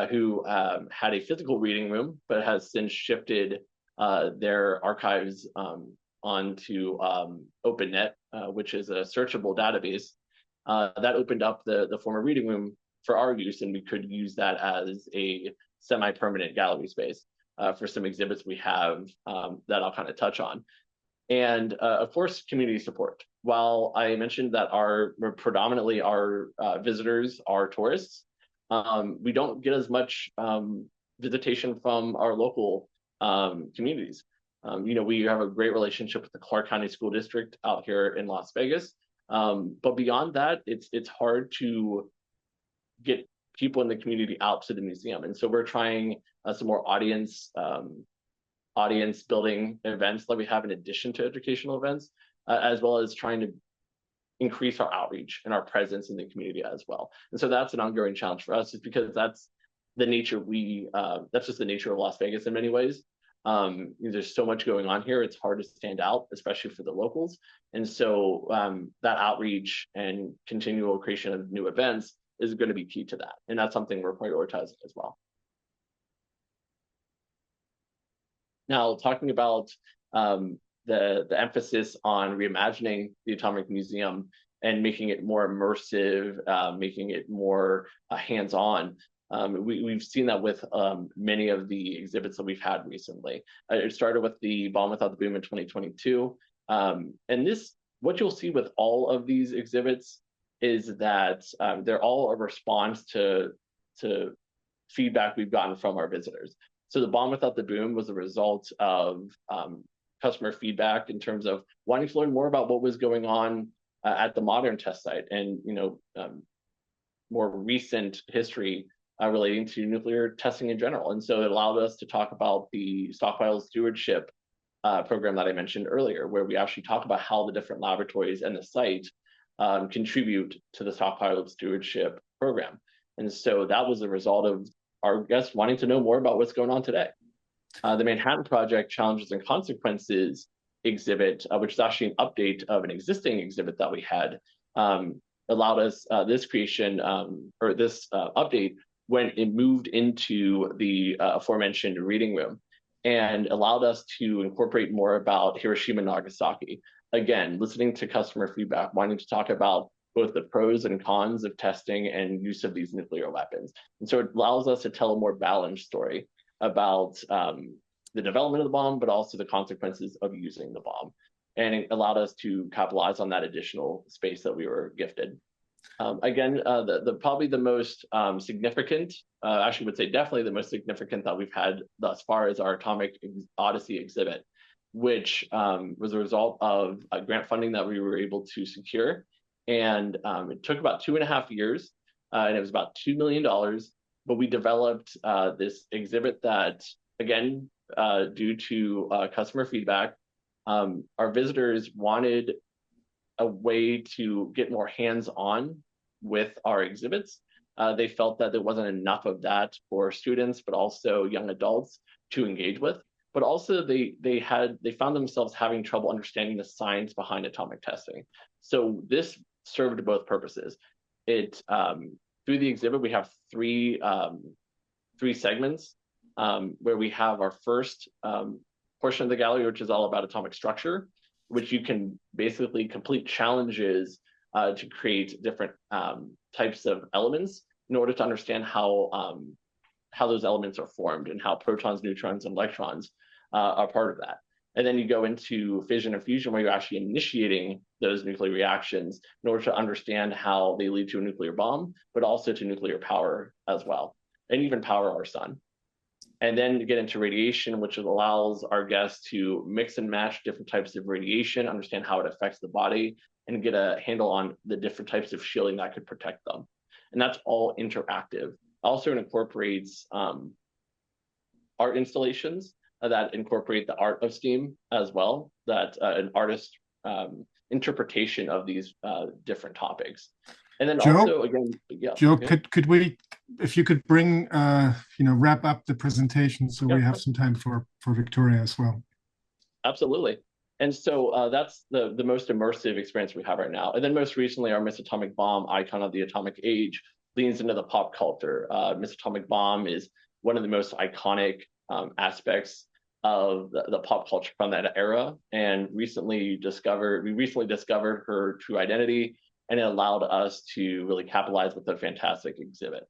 who had a physical reading room, but has since shifted their archives onto OpenNet, which is a searchable database, that opened up the former reading room for our use, and we could use that as a semi-permanent gallery space for some exhibits we have that I'll kind of touch on. And of course, community support. While I mentioned that predominantly our visitors are tourists, we don't get as much visitation from our local communities. We have a great relationship with the Clark County School District out here in Las Vegas. But beyond that, it's hard to get people in the community out to the museum. And so we're trying some more audience building events that we have in addition to educational events, as well as trying to increase our outreach and our presence in the community as well. And so that's an ongoing challenge for us, is because that's the nature that's just the nature of Las Vegas in many ways. There's so much going on here, it's hard to stand out, especially for the locals. And so that outreach and continual creation of new events is going to be key to that. And that's something we're prioritizing as well. Now, talking about the emphasis on reimagining the Atomic Museum and making it more immersive, making it more hands-on. We've seen that with many of the exhibits that we've had recently. It started with the Bomb Without the Boom in 2022. And what you'll see with all of these exhibits is that they're all a response to feedback we've gotten from our visitors. So the Bomb Without the Boom was a result of customer feedback in terms of wanting to learn more about what was going on at the modern test site, and more recent history relating to nuclear testing in general. And so it allowed us to talk about the stockpile stewardship program that I mentioned earlier, where we actually talk about how the different laboratories and the site contribute to the stockpile stewardship program. And so that was a result of our guests wanting to know more about what's going on today. The Manhattan Project Challenges and Consequences exhibit, which is actually an update of an existing exhibit that we had, allowed us this creation or this update when it moved into the aforementioned reading room, and allowed us to incorporate more about Hiroshima and Nagasaki. Again, listening to customer feedback, wanting to talk about both the pros and cons of testing and use of these nuclear weapons. And so it allows us to tell a more balanced story about the development of the bomb, but also the consequences of using the bomb. And it allowed us to capitalize on that additional space that we were gifted. Again, probably the most significant, actually would say definitely the most significant that we've had thus far is our Atomic Odyssey exhibit, which was a result of grant funding that we were able to secure. And it took about 2.5 years, and it was about $2 million. But we developed this exhibit that, again, due to customer feedback, our visitors wanted a way to get more hands-on with our exhibits. They felt that there wasn't enough of that for students, but also young adults to engage with. But also they found themselves having trouble understanding the science behind atomic testing. So this served both purposes. Through the exhibit, we have three segments where we have our first portion of the gallery, which is all about atomic structure, which you can basically complete challenges to create different types of elements in order to understand how those elements are formed and how protons, neutrons, and electrons are part of that. And then you go into fission and fusion, where you're actually initiating those nuclear reactions in order to understand how they lead to a nuclear bomb, but also to nuclear power as well, and even power our sun. And then you get into radiation, which allows our guests to mix and match different types of radiation, understand how it affects the body, and get a handle on the different types of shielding that could protect them. And that's all interactive. Also, it incorporates art installations that incorporate the art of STEAM as well, that an artist interpretation of these different topics. And then Joe, also, again, yeah. Joe, could we, if you could bring, wrap up the presentation so we have some time for Victoria as well. Absolutely. And so that's the most immersive experience we have right now. And then most recently, our Miss Atomic Bomb, icon of the atomic age, leans into the pop culture. Miss Atomic Bomb is one of the most iconic aspects of the pop culture from that era, and we recently discovered her true identity, and it allowed us to really capitalize with a fantastic exhibit.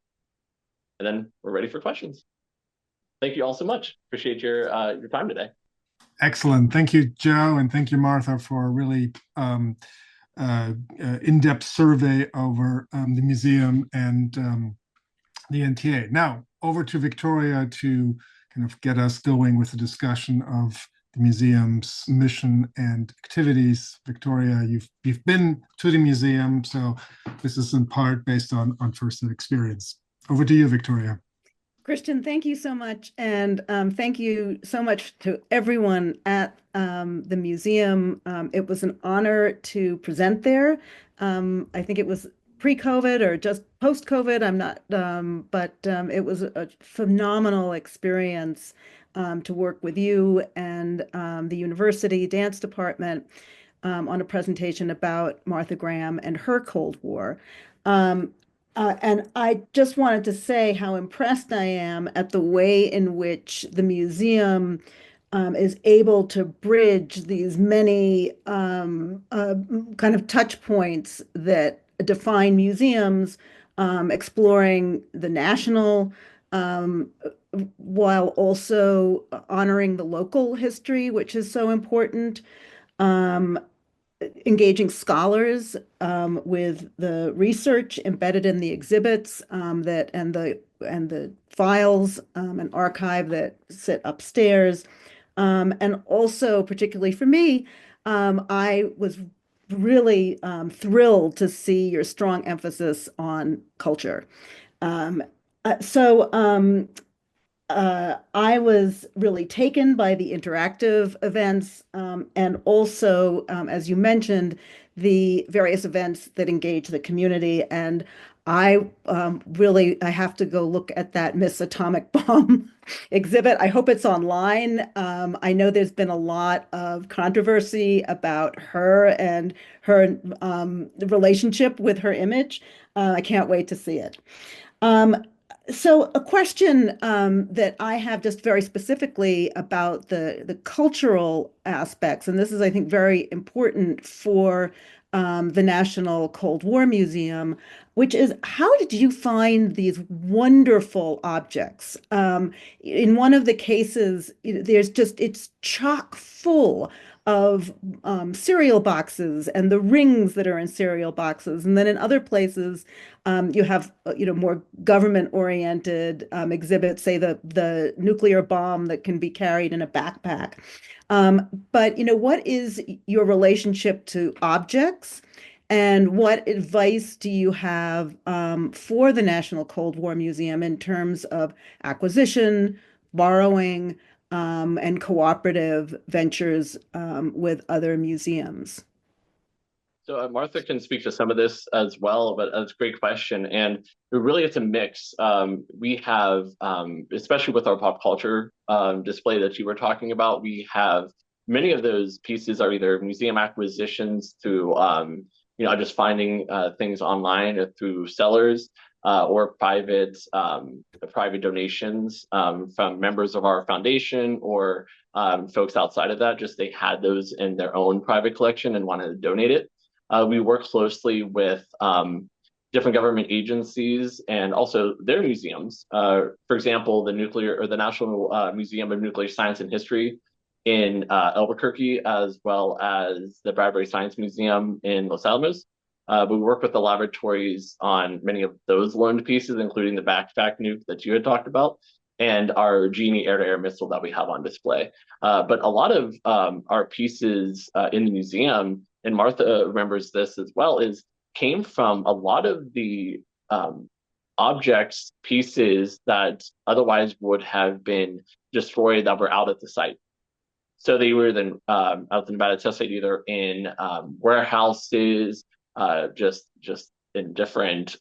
And then we're ready for questions. Thank you all so much. Appreciate your time today. Excellent. Thank you, Joe, and thank you, Martha, for a really in-depth survey over the museum and the NTA. Now, over to Victoria to kind of get us going with the discussion of the museum's mission and activities. Victoria, you've been to the museum, so this is in part based on first-hand experience. Over to you, Victoria. Christian, thank you so much. And thank you so much to everyone at the museum. It was an honor to present there. I think it was pre-COVID or just post-COVID. I'm not, but it was a phenomenal experience to work with you and the university dance department on a presentation about Martha Graham and her Cold War. And I just wanted to say how impressed I am at the way in which the museum is able to bridge these many kind of touch points that define museums, exploring the national while also honoring the local history, which is so important. Engaging scholars with the research embedded in the exhibits and the files and archive that sit upstairs. And also, particularly for me, I was really thrilled to see your strong emphasis on culture. I was really taken by the interactive events and also, as you mentioned, the various events that engage the community. And I have to go look at that Miss Atomic Bomb exhibit. I hope it's online. I know there's been a lot of controversy about her and her relationship with her image. I can't wait to see it. So a question that I have just very specifically about the cultural aspects, and this is, I think, very important for the National Cold War Museum, which is how did you find these wonderful objects? In one of the cases, it's chock full of cereal boxes and the rings that are in cereal boxes. And then in other places, you have more government-oriented exhibits, say the nuclear bomb that can be carried in a backpack. But what is your relationship to objects, and what advice do you have for the National Cold War Museum in terms of acquisition, borrowing, and cooperative ventures with other museums? So Martha can speak to some of this as well, but that's a great question. And really, it's a mix. We have, especially with our pop culture display that you were talking about, we have many of those pieces are either museum acquisitions through, just finding things online or through sellers, or private donations from members of our foundation or folks outside of that. Just they had those in their own private collection and wanted to donate it. We work closely with different government agencies and also their museums. For example, the National Museum of Nuclear Science and History in Albuquerque, as well as the Bradbury Science Museum in Los Alamos. We work with the laboratories on many of those loaned pieces, including the backpack nuke that you had talked about, and our Genie air-to-air missile that we have on display. But a lot of our pieces in the museum, and Martha remembers this as well, came from a lot of the objects, pieces that otherwise would have been destroyed that were out at the site. So they were then out at the Nevada test site, either in warehouses, just in different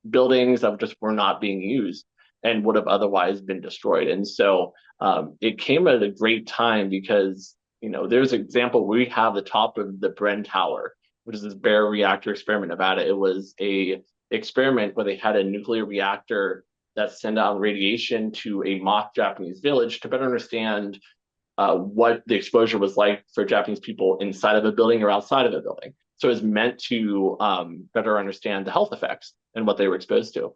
buildings that just were not being used and would have otherwise been destroyed. And so it came at a great time because there's an example where we have the top of the Bren Tower, which is this bare reactor experiment in Nevada. It was a experiment where they had a nuclear reactor that send out radiation to a mock Japanese village to better understand what the exposure was like for Japanese people inside of a building or outside of a building. So it was meant to better understand the health effects and what they were exposed to.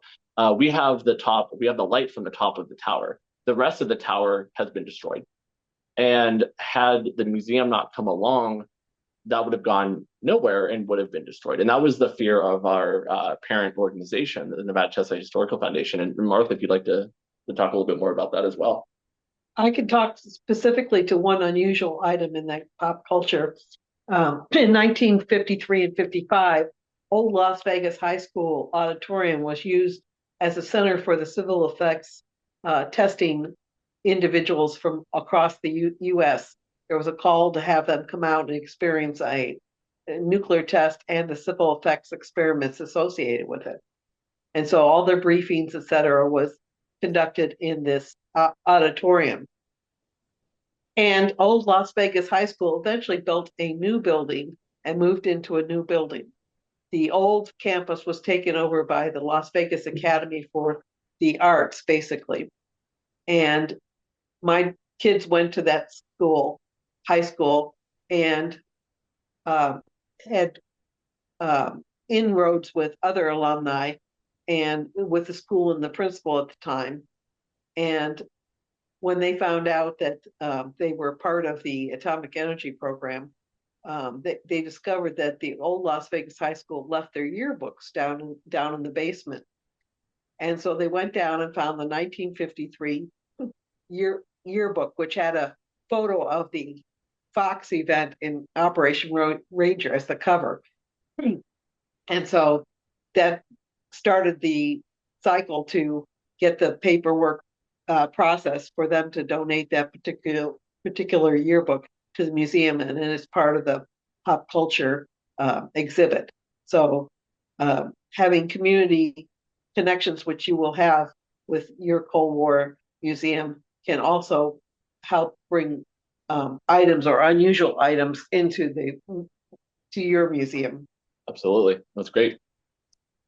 We have the light from the top of the tower. The rest of the tower has been destroyed. And had the museum not come along, that would have gone nowhere and would have been destroyed. And that was the fear of our parent organization, the Nevada Chestnut Historical Foundation. And Martha, if you'd like to talk a little bit more about that as well. I could talk specifically to one unusual item in that pop culture. In 1953 and 55, old Las Vegas High School auditorium was used as a center for the civil effects testing individuals from across the U.S. There was a call to have them come out and experience a nuclear test and the civil effects experiments associated with it. And so all their briefings, et cetera, was conducted in this auditorium. And old Las Vegas High School eventually built a new building and moved into a new building. The old campus was taken over by the Las Vegas Academy for the Arts, basically. And my kids went to that school, high school, and had inroads with other alumni and with the school and the principal at the time. And when they found out that they were part of the atomic energy program, they discovered that the old Las Vegas High School left their yearbooks down in the basement. And so they went down and found the 1953 yearbook, which had a photo of the Fox event in Operation Ranger as the cover. And so that started the cycle to get the paperwork process for them to donate that particular yearbook to the museum, and then it's part of the pop culture exhibit. So having community connections, which you will have with your Cold War museum, can also help bring items or unusual items to your museum. Absolutely, that's great.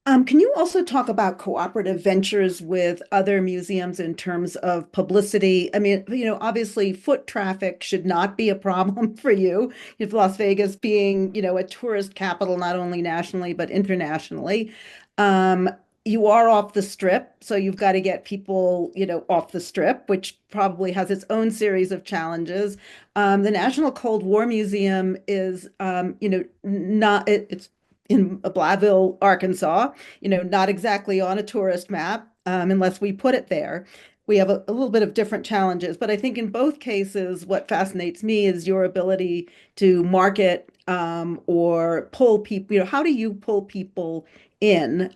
Can you also talk about cooperative ventures with other museums in terms of publicity? I mean, obviously foot traffic should not be a problem for you. If Las Vegas being, a tourist capital, not only nationally, but internationally. You are off the strip, so you've got to get people, off the strip, which probably has its own series of challenges. The National Cold War Museum is, it's in Blytheville, Arkansas, not exactly on a tourist map, unless we put it there. We have a little bit of different challenges, but I think in both cases, what fascinates me is your ability to market or pull people. How do you pull people in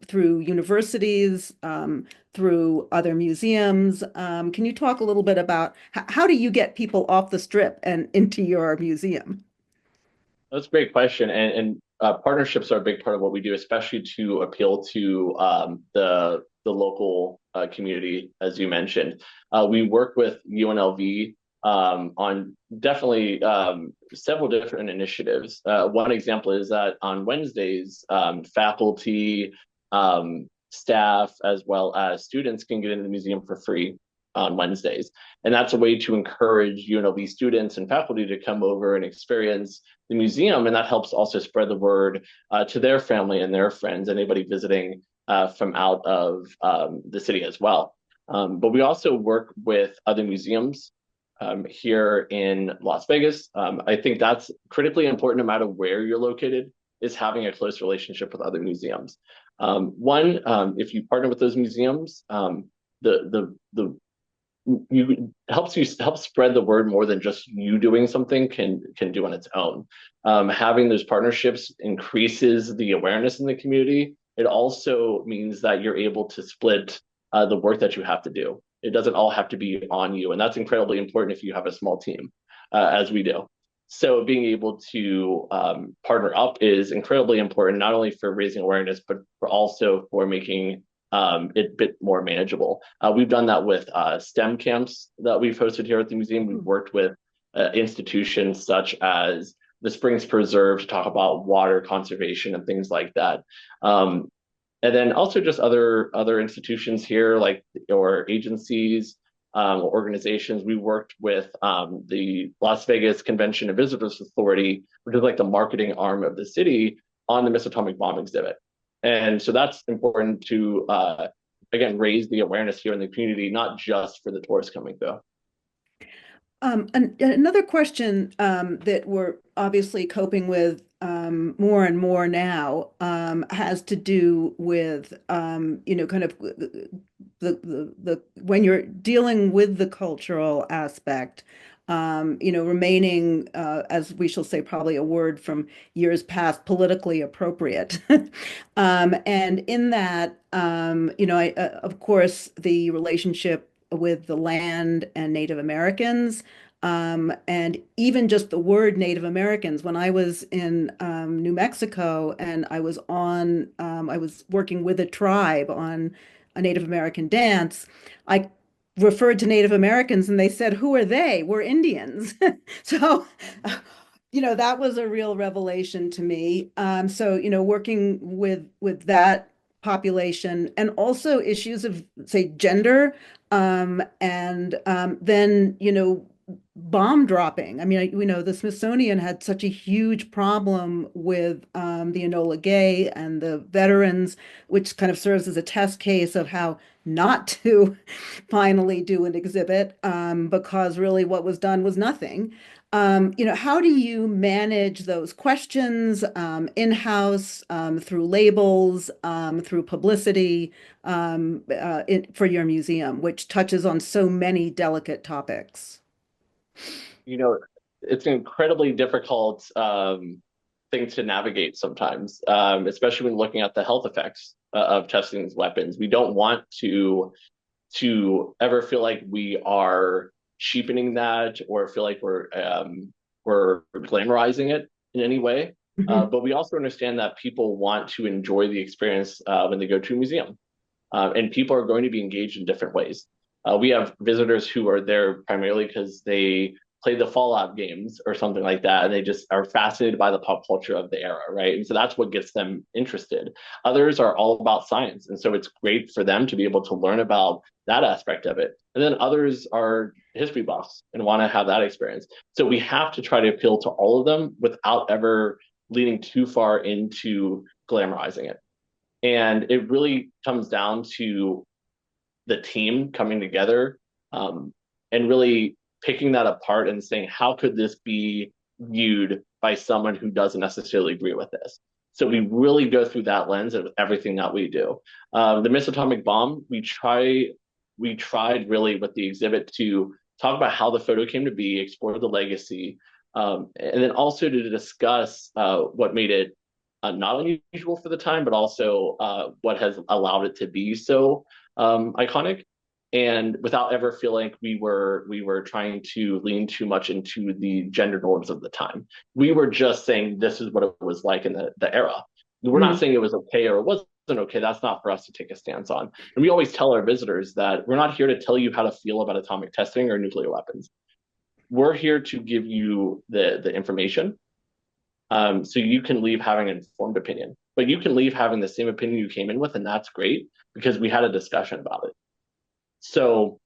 through universities, through other museums? Can you talk a little bit about how do you get people off the strip and into your museum? That's a great question, and partnerships are a big part of what we do, especially to appeal to the local community, as you mentioned. We work with UNLV on definitely several different initiatives. One example is that on Wednesdays, faculty, staff, as well as students can get into the museum for free on Wednesdays. And that's a way to encourage UNLV students and faculty to come over and experience the museum. And that helps also spread the word to their family and their friends, anybody visiting from out of the city as well. But we also work with other museums here in Las Vegas. I think that's critically important no matter where you're located, is having a close relationship with other museums. One, if you partner with those museums, helps spread the word more than just you doing something can do on its own. Having those partnerships increases the awareness in the community. It also means that you're able to split the work that you have to do. It doesn't all have to be on you, and that's incredibly important if you have a small team, as we do. So being able to partner up is incredibly important, not only for raising awareness, but also for making it a bit more manageable. We've done that with STEM camps that we've hosted here at the museum. We've worked with institutions such as the Springs Preserve to talk about water conservation and things like that. And then also just other institutions here, like or agencies, organizations. We worked with the Las Vegas Convention and Visitors Authority, which is like the marketing arm of the city, on the Miss Atomic Bomb exhibit. And so that's important to, again, raise the awareness here in the community, not just for the tourists coming through. Another question that we're obviously coping with more and more now has to do with kind of the when you're dealing with the cultural aspect, remaining as we shall say, probably a word from years past, politically appropriate. And in that, of course, the relationship with the land and Native Americans. And even just the word Native Americans, when I was in New Mexico and I was working with a tribe on a Native American dance, I referred to Native Americans and they said, "Who are they? We're Indians." So, that was a real revelation to me. So, working with that population and also issues of, say, gender, and then, bomb dropping. I mean, we know the Smithsonian had such a huge problem with the Enola Gay and the veterans, which kind of serves as a test case of how not to finally do an exhibit, because really what was done was nothing. How do you manage those questions in-house, through labels, through publicity, for your museum, which touches on so many delicate topics? It's an incredibly difficult thing to navigate sometimes, especially when looking at the health effects of testing these weapons. We don't want to ever feel like we are cheapening that or feel like we're glamorizing it in any way. But we also understand that people want to enjoy the experience when they go to a museum, and people are going to be engaged in different ways. We have visitors who are there primarily because they play the Fallout games or something like that, and they just are fascinated by the pop culture of the era, right? And so that's what gets them interested. Others are all about science, and so it's great for them to be able to learn about that aspect of it. And then others are history buffs and want to have that experience. So we have to try to appeal to all of them without ever leaning too far into glamorizing it. And it really comes down to the team coming together, and really picking that apart and saying, how could this be viewed by someone who doesn't necessarily agree with this? So we really go through that lens of everything that we do. The Miss Atomic Bomb, we tried really with the exhibit to talk about how the photo came to be, explore the legacy, and then also to discuss what made it not unusual for the time, but also what has allowed it to be so iconic, and without ever feeling like we were trying to lean too much into the gender norms of the time. We were just saying this is what it was like in the era. We're not saying it was okay or it wasn't okay. That's not for us to take a stance on. And we always tell our visitors that we're not here to tell you how to feel about atomic testing or nuclear weapons. We're here to give you the information, so you can leave having an informed opinion. But you can leave having the same opinion you came in with, and that's great because we had a discussion about it. So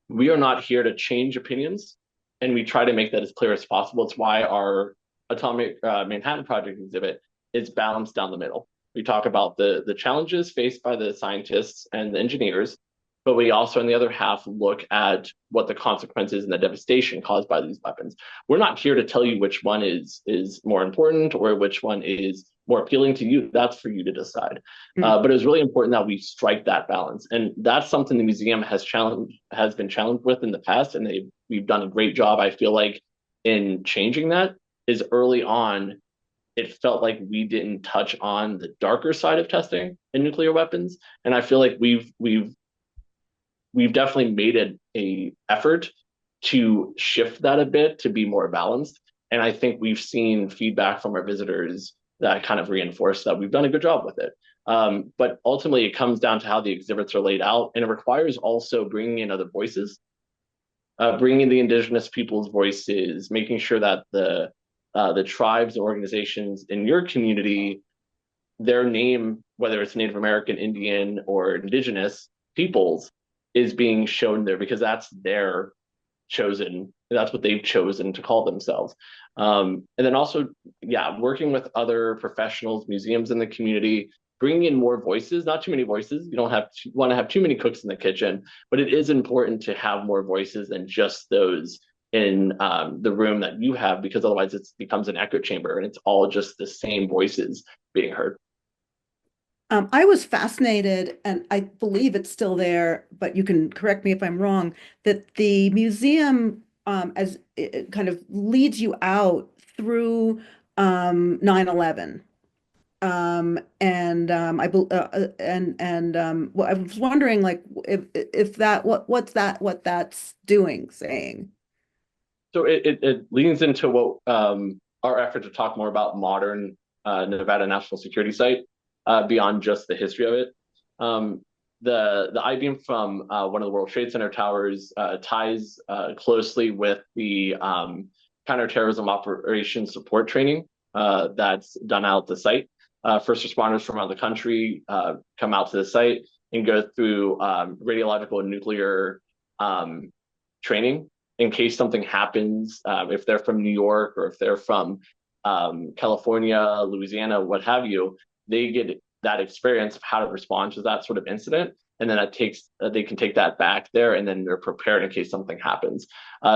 we are not here to change opinions, and we try to make that as clear as possible. It's why our Atomic Manhattan Project exhibit is balanced down the middle. We talk about the challenges faced by the scientists and the engineers, but we also, on the other half, look at what the consequences and the devastation caused by these weapons. We're not here to tell you which one is more important or which one is more appealing to you. That's for you to decide. But it was really important that we strike that balance, and that's something the museum has been challenged with in the past, and we've done a great job, I feel like, in changing that. Is early on, it felt like we didn't touch on the darker side of testing in nuclear weapons, and I feel like we've definitely made an effort to shift that a bit to be more balanced. And I think we've seen feedback from our visitors that kind of reinforce that we've done a good job with it. But ultimately, it comes down to how the exhibits are laid out, and it requires also bringing in other voices, bringing in the indigenous people's voices, making sure that the tribes and organizations in your community their name, whether it's Native American, Indian, or Indigenous peoples, is being shown there because that's what they've chosen to call themselves. And then also, yeah, working with other professionals, museums in the community, bringing in more voices, not too many voices. You don't want to have too many cooks in the kitchen, but it is important to have more voices than just those in the room that you have, because otherwise it becomes an echo chamber and it's all just the same voices being heard. I was fascinated, and I believe it's still there, but you can correct me if I'm wrong, that the museum as it kind of leads you out through 9/11. Well, I was wondering, like, if that what that's doing, saying. So it leans into what our effort to talk more about modern Nevada National Security Site beyond just the history of it. The I-beam from one of the World Trade Center towers ties closely with the counterterrorism operations support training that's done out at the site. First responders from around the country come out to the site and go through radiological and nuclear training in case something happens. If they're from New York or if they're from California, Louisiana, what have you, they get that experience of how to respond to that sort of incident. And then they can take that back there, and then they're prepared in case something happens.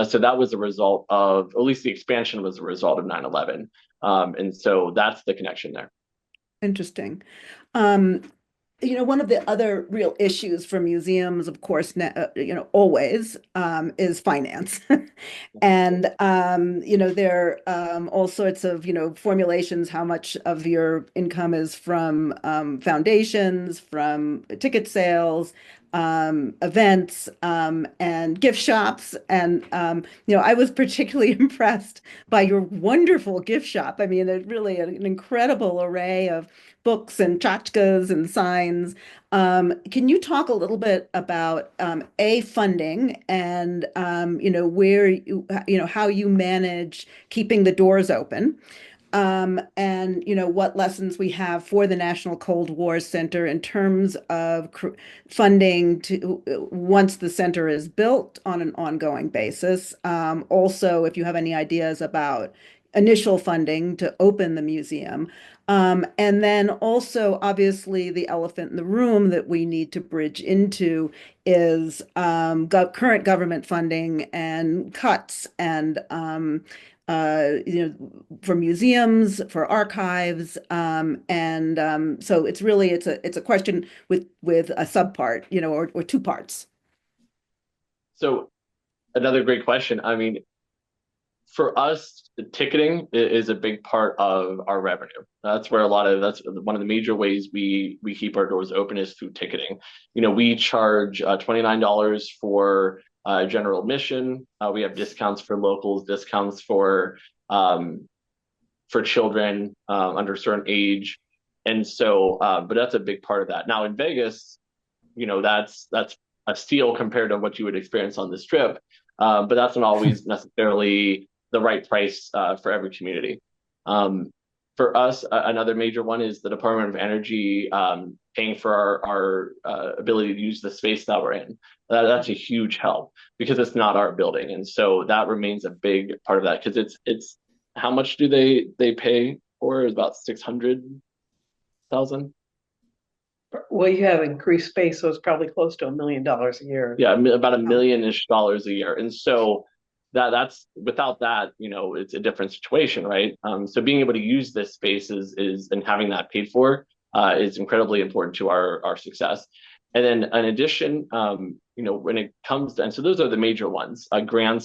So that was a result of, at least the expansion was a result of 9/11. And so that's the connection there. Interesting. One of the other real issues for museums, of course, always is finance. And, there are all sorts of, formulations, how much of your income is from foundations, from ticket sales, events, and gift shops. And, I was particularly impressed by your wonderful gift shop. I mean, it really an incredible array of books and tchotchkes and signs. Can you talk a little bit about funding and where how you manage keeping the doors open, and what lessons we have for the National Cold War Center in terms of funding to once the center is built on an ongoing basis. Also, if you have any ideas about initial funding to open the museum. And then also, obviously, the elephant in the room that we need to bridge into is current government funding and cuts, and for museums, for archives, so it's really it's a question with a subpart, or two parts. So another great question. I mean, for us, the ticketing is a big part of our revenue. That's one of the major ways we keep our doors open is through ticketing. We charge $29 for general admission. We have discounts for locals, discounts for children under a certain age, and so but that's a big part of that. Now in Vegas, that's a steal compared to what you would experience on the Strip, but that's not always necessarily the right price for every community. For us, another major one is the Department of Energy paying for our ability to use the space that we're in. That's a huge help because it's not our building, and so that remains a big part of that, because it's how much do they pay for? It's about $600,000. Well, you have increased space, so it's probably close to $1 million a year. Yeah, about $1 million-ish a year, and so that's without that, it's a different situation, right? So being able to use this space is and having that paid for is incredibly important to our success. And then in addition, when it comes to, and so those are the major ones. Grant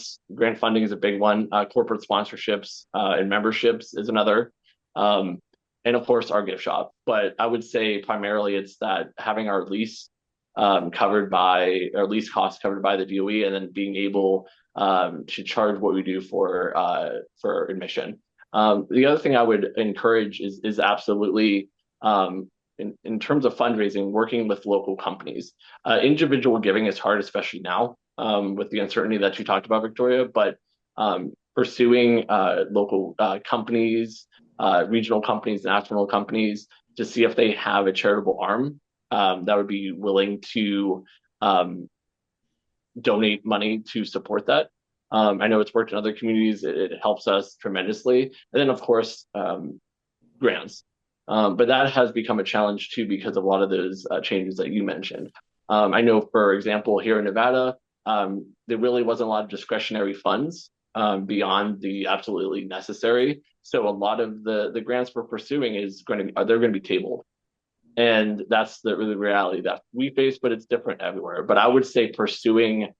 funding is a big one. Corporate sponsorships and memberships is another. And of course our gift shop. But I would say primarily it's that having our lease lease costs covered by the DOE, and then being able to charge what we do for admission. The other thing I would encourage is absolutely in terms of fundraising, working with local companies. Individual giving is hard, especially now with the uncertainty that you talked about, Victoria, but pursuing local companies, regional companies, national companies to see if they have a charitable arm that would be willing to donate money to support that. I know it's worked in other communities. It helps us tremendously. And then, of course, grants. But that has become a challenge too because of a lot of those changes that you mentioned. I know, for example, here in Nevada, there really wasn't a lot of discretionary funds beyond the absolutely necessary. So a lot of the grants we're pursuing they're going to be tabled. And that's the reality that we face, but it's different everywhere. But I would say pursuing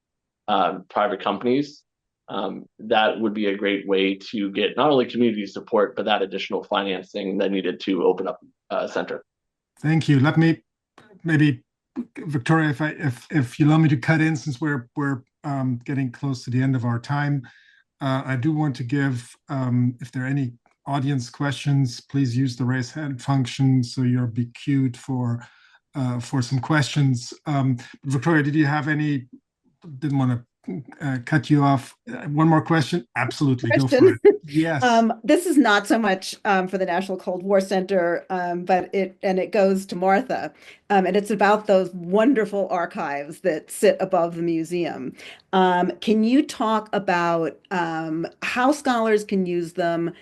private companies, that would be a great way to get not only community support, but that additional financing that needed to open up a center. Thank you. Let me maybe, Victoria, if you allow me to cut in, since we're getting close to the end of our time, I do want to give, if there are any audience questions, please use the raise hand function so you'll be queued for some questions. Victoria, did you have any? Didn't want to cut you off. One more question? Absolutely, go for it. Yes. This is not so much for the National Cold War Center, but it goes to Martha, and it's about those wonderful archives that sit above the museum. Can you talk about how scholars can use them,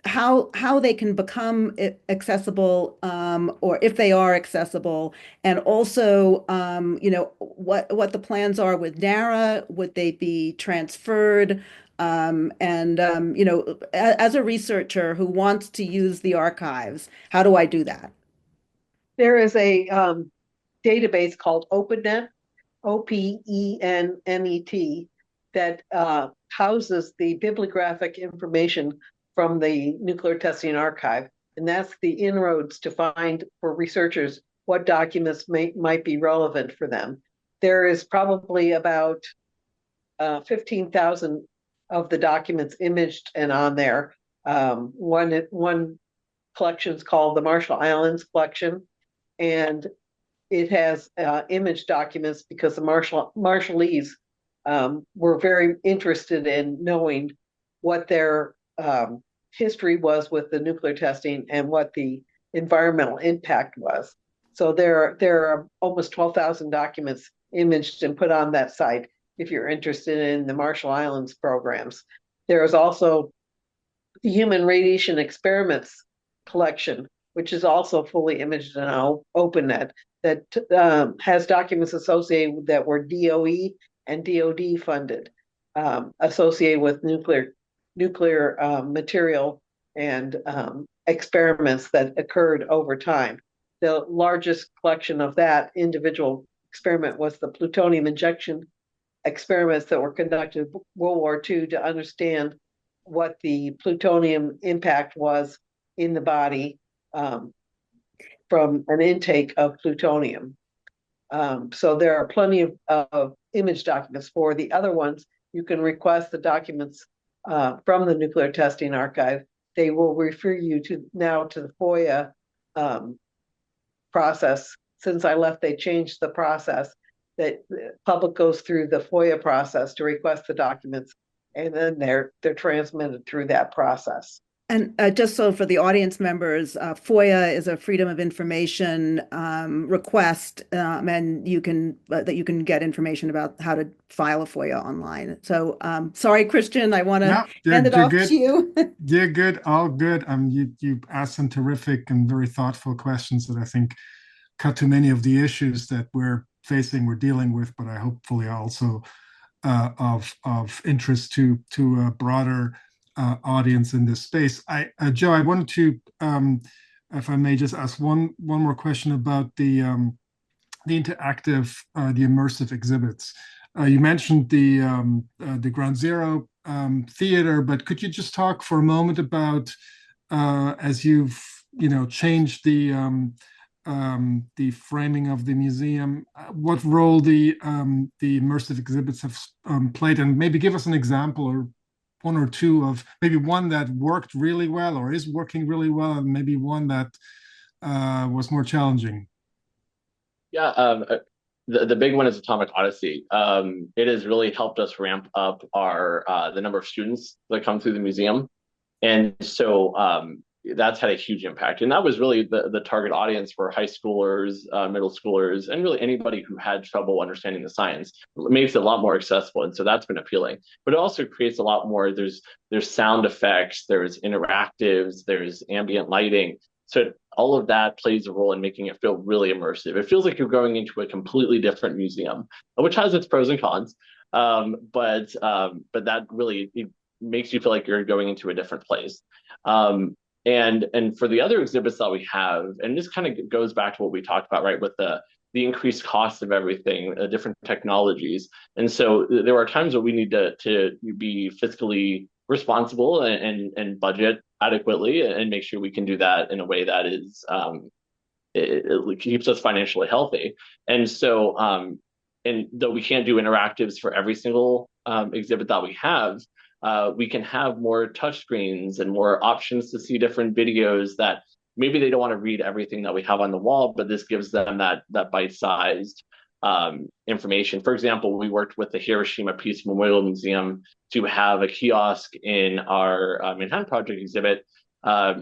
how they can become accessible, or if they are accessible, and also what the plans are with NARA? Would they be transferred? As a researcher who wants to use the archives, how do I do that? There is a database called OpenNet, OPENNET, that houses the bibliographic information from the Nuclear Testing Archive. And that's the inroads to find for researchers what documents might be relevant for them. There is probably about 15,000 of the documents imaged and on there. One collection is called the Marshall Islands Collection, and it has image documents because the Marshallese were very interested in knowing what their history was with the nuclear testing and what the environmental impact was. So there are almost 12,000 documents imaged and put on that site if you're interested in the Marshall Islands programs. There is also the Human Radiation Experiments collection, which is also fully imaged in OpenNet, that has documents associated that were DOE and DOD funded, associated with nuclear material and experiments that occurred over time. The largest collection of that individual experiment was the plutonium injection experiments that were conducted in World War II to understand what the plutonium impact was in the body from an intake of plutonium. So there are plenty of image documents. For the other ones, you can request the documents from the Nuclear Testing Archive. They will refer you to the FOIA process. Since I left, they changed the process that the public goes through the FOIA process to request the documents, and then they're transmitted through that process. And just so for the audience members, FOIA is a Freedom of Information request, and you can get information about how to file a FOIA online. So sorry, Christian, I want to hand it off to you. You're good, all good. You asked some terrific and very thoughtful questions that I think cut to many of the issues that we're dealing with, but I hopefully also of interest to a broader audience in this space. Joe, I wanted to, if I may, just ask one more question about the interactive, the immersive exhibits. You mentioned the Ground Zero theater, but could you just talk for a moment about as you've changed the framing of the museum, what role the immersive exhibits have played, and maybe give us an example or one or two of maybe one that worked really well or is working really well, and maybe one that was more challenging. Yeah, the big one is Atomic Odyssey. It has really helped us ramp up the number of students that come through the museum. And so that's had a huge impact. And that was really the target audience for high schoolers, middle schoolers, and really anybody who had trouble understanding the science. It makes it a lot more accessible. And so that's been appealing. But it also creates a lot more. There's sound effects, there's interactives, there's ambient lighting. So all of that plays a role in making it feel really immersive. It feels like you're going into a completely different museum, which has its pros and cons. But that really it makes you feel like you're going into a different place. And for the other exhibits that we have, and this kind of goes back to what we talked about, right, with the increased cost of everything, different technologies. And so there are times where we need to be fiscally responsible and budget adequately and make sure we can do that in a way that is it keeps us financially healthy. And so and though we can't do interactives for every single exhibit that we have, we can have more touchscreens and more options to see different videos that maybe they don't want to read everything that we have on the wall, but this gives them that bite-sized information. For example, we worked with the Hiroshima Peace Memorial Museum to have a kiosk in our Manhattan Project exhibit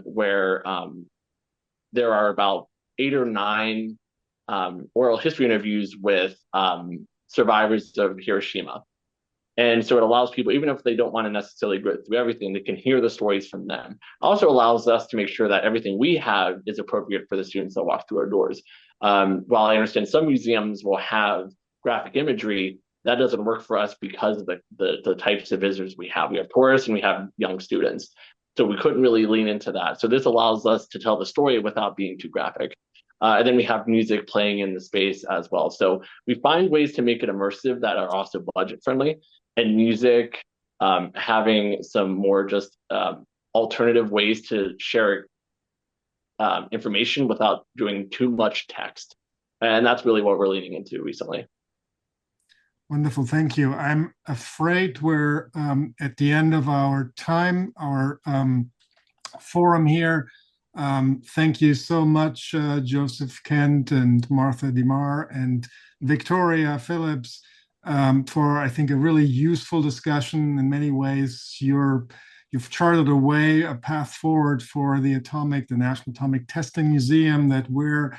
where there are about 8 or 9 oral history interviews with survivors of Hiroshima. And so it allows people, even if they don't want to necessarily go through everything, they can hear the stories from them. It also allows us to make sure that everything we have is appropriate for the students that walk through our doors. While I understand some museums will have graphic imagery, that doesn't work for us because of the types of visitors we have. We have tourists and we have young students. So we couldn't really lean into that. So this allows us to tell the story without being too graphic. And then we have music playing in the space as well. So we find ways to make it immersive that are also budget friendly. And music, having some more just alternative ways to share information without doing too much text. And that's really what we're leaning into recently. Wonderful, thank you. I'm afraid we're at the end of our time, our forum here. Thank you so much, Joseph Kent and Martha DeMarre and Victoria Phillips, for, I think, a really useful discussion. In many ways, you've charted a way, a path forward for the National Atomic Testing Museum that we're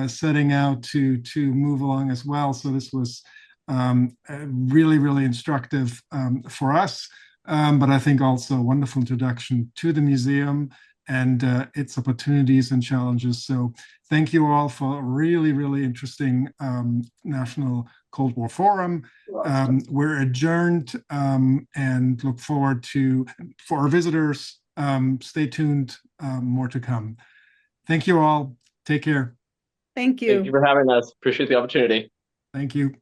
setting out to move along as well. So this was really, really instructive for us, but I think also a wonderful introduction to the museum and its opportunities and challenges. So thank you all for a really, really interesting National Cold War Forum. We're adjourned and look forward to, for our visitors, stay tuned, more to come. Thank you all. Take care. Thank you. Thank you for having us. Appreciate the opportunity. Thank you.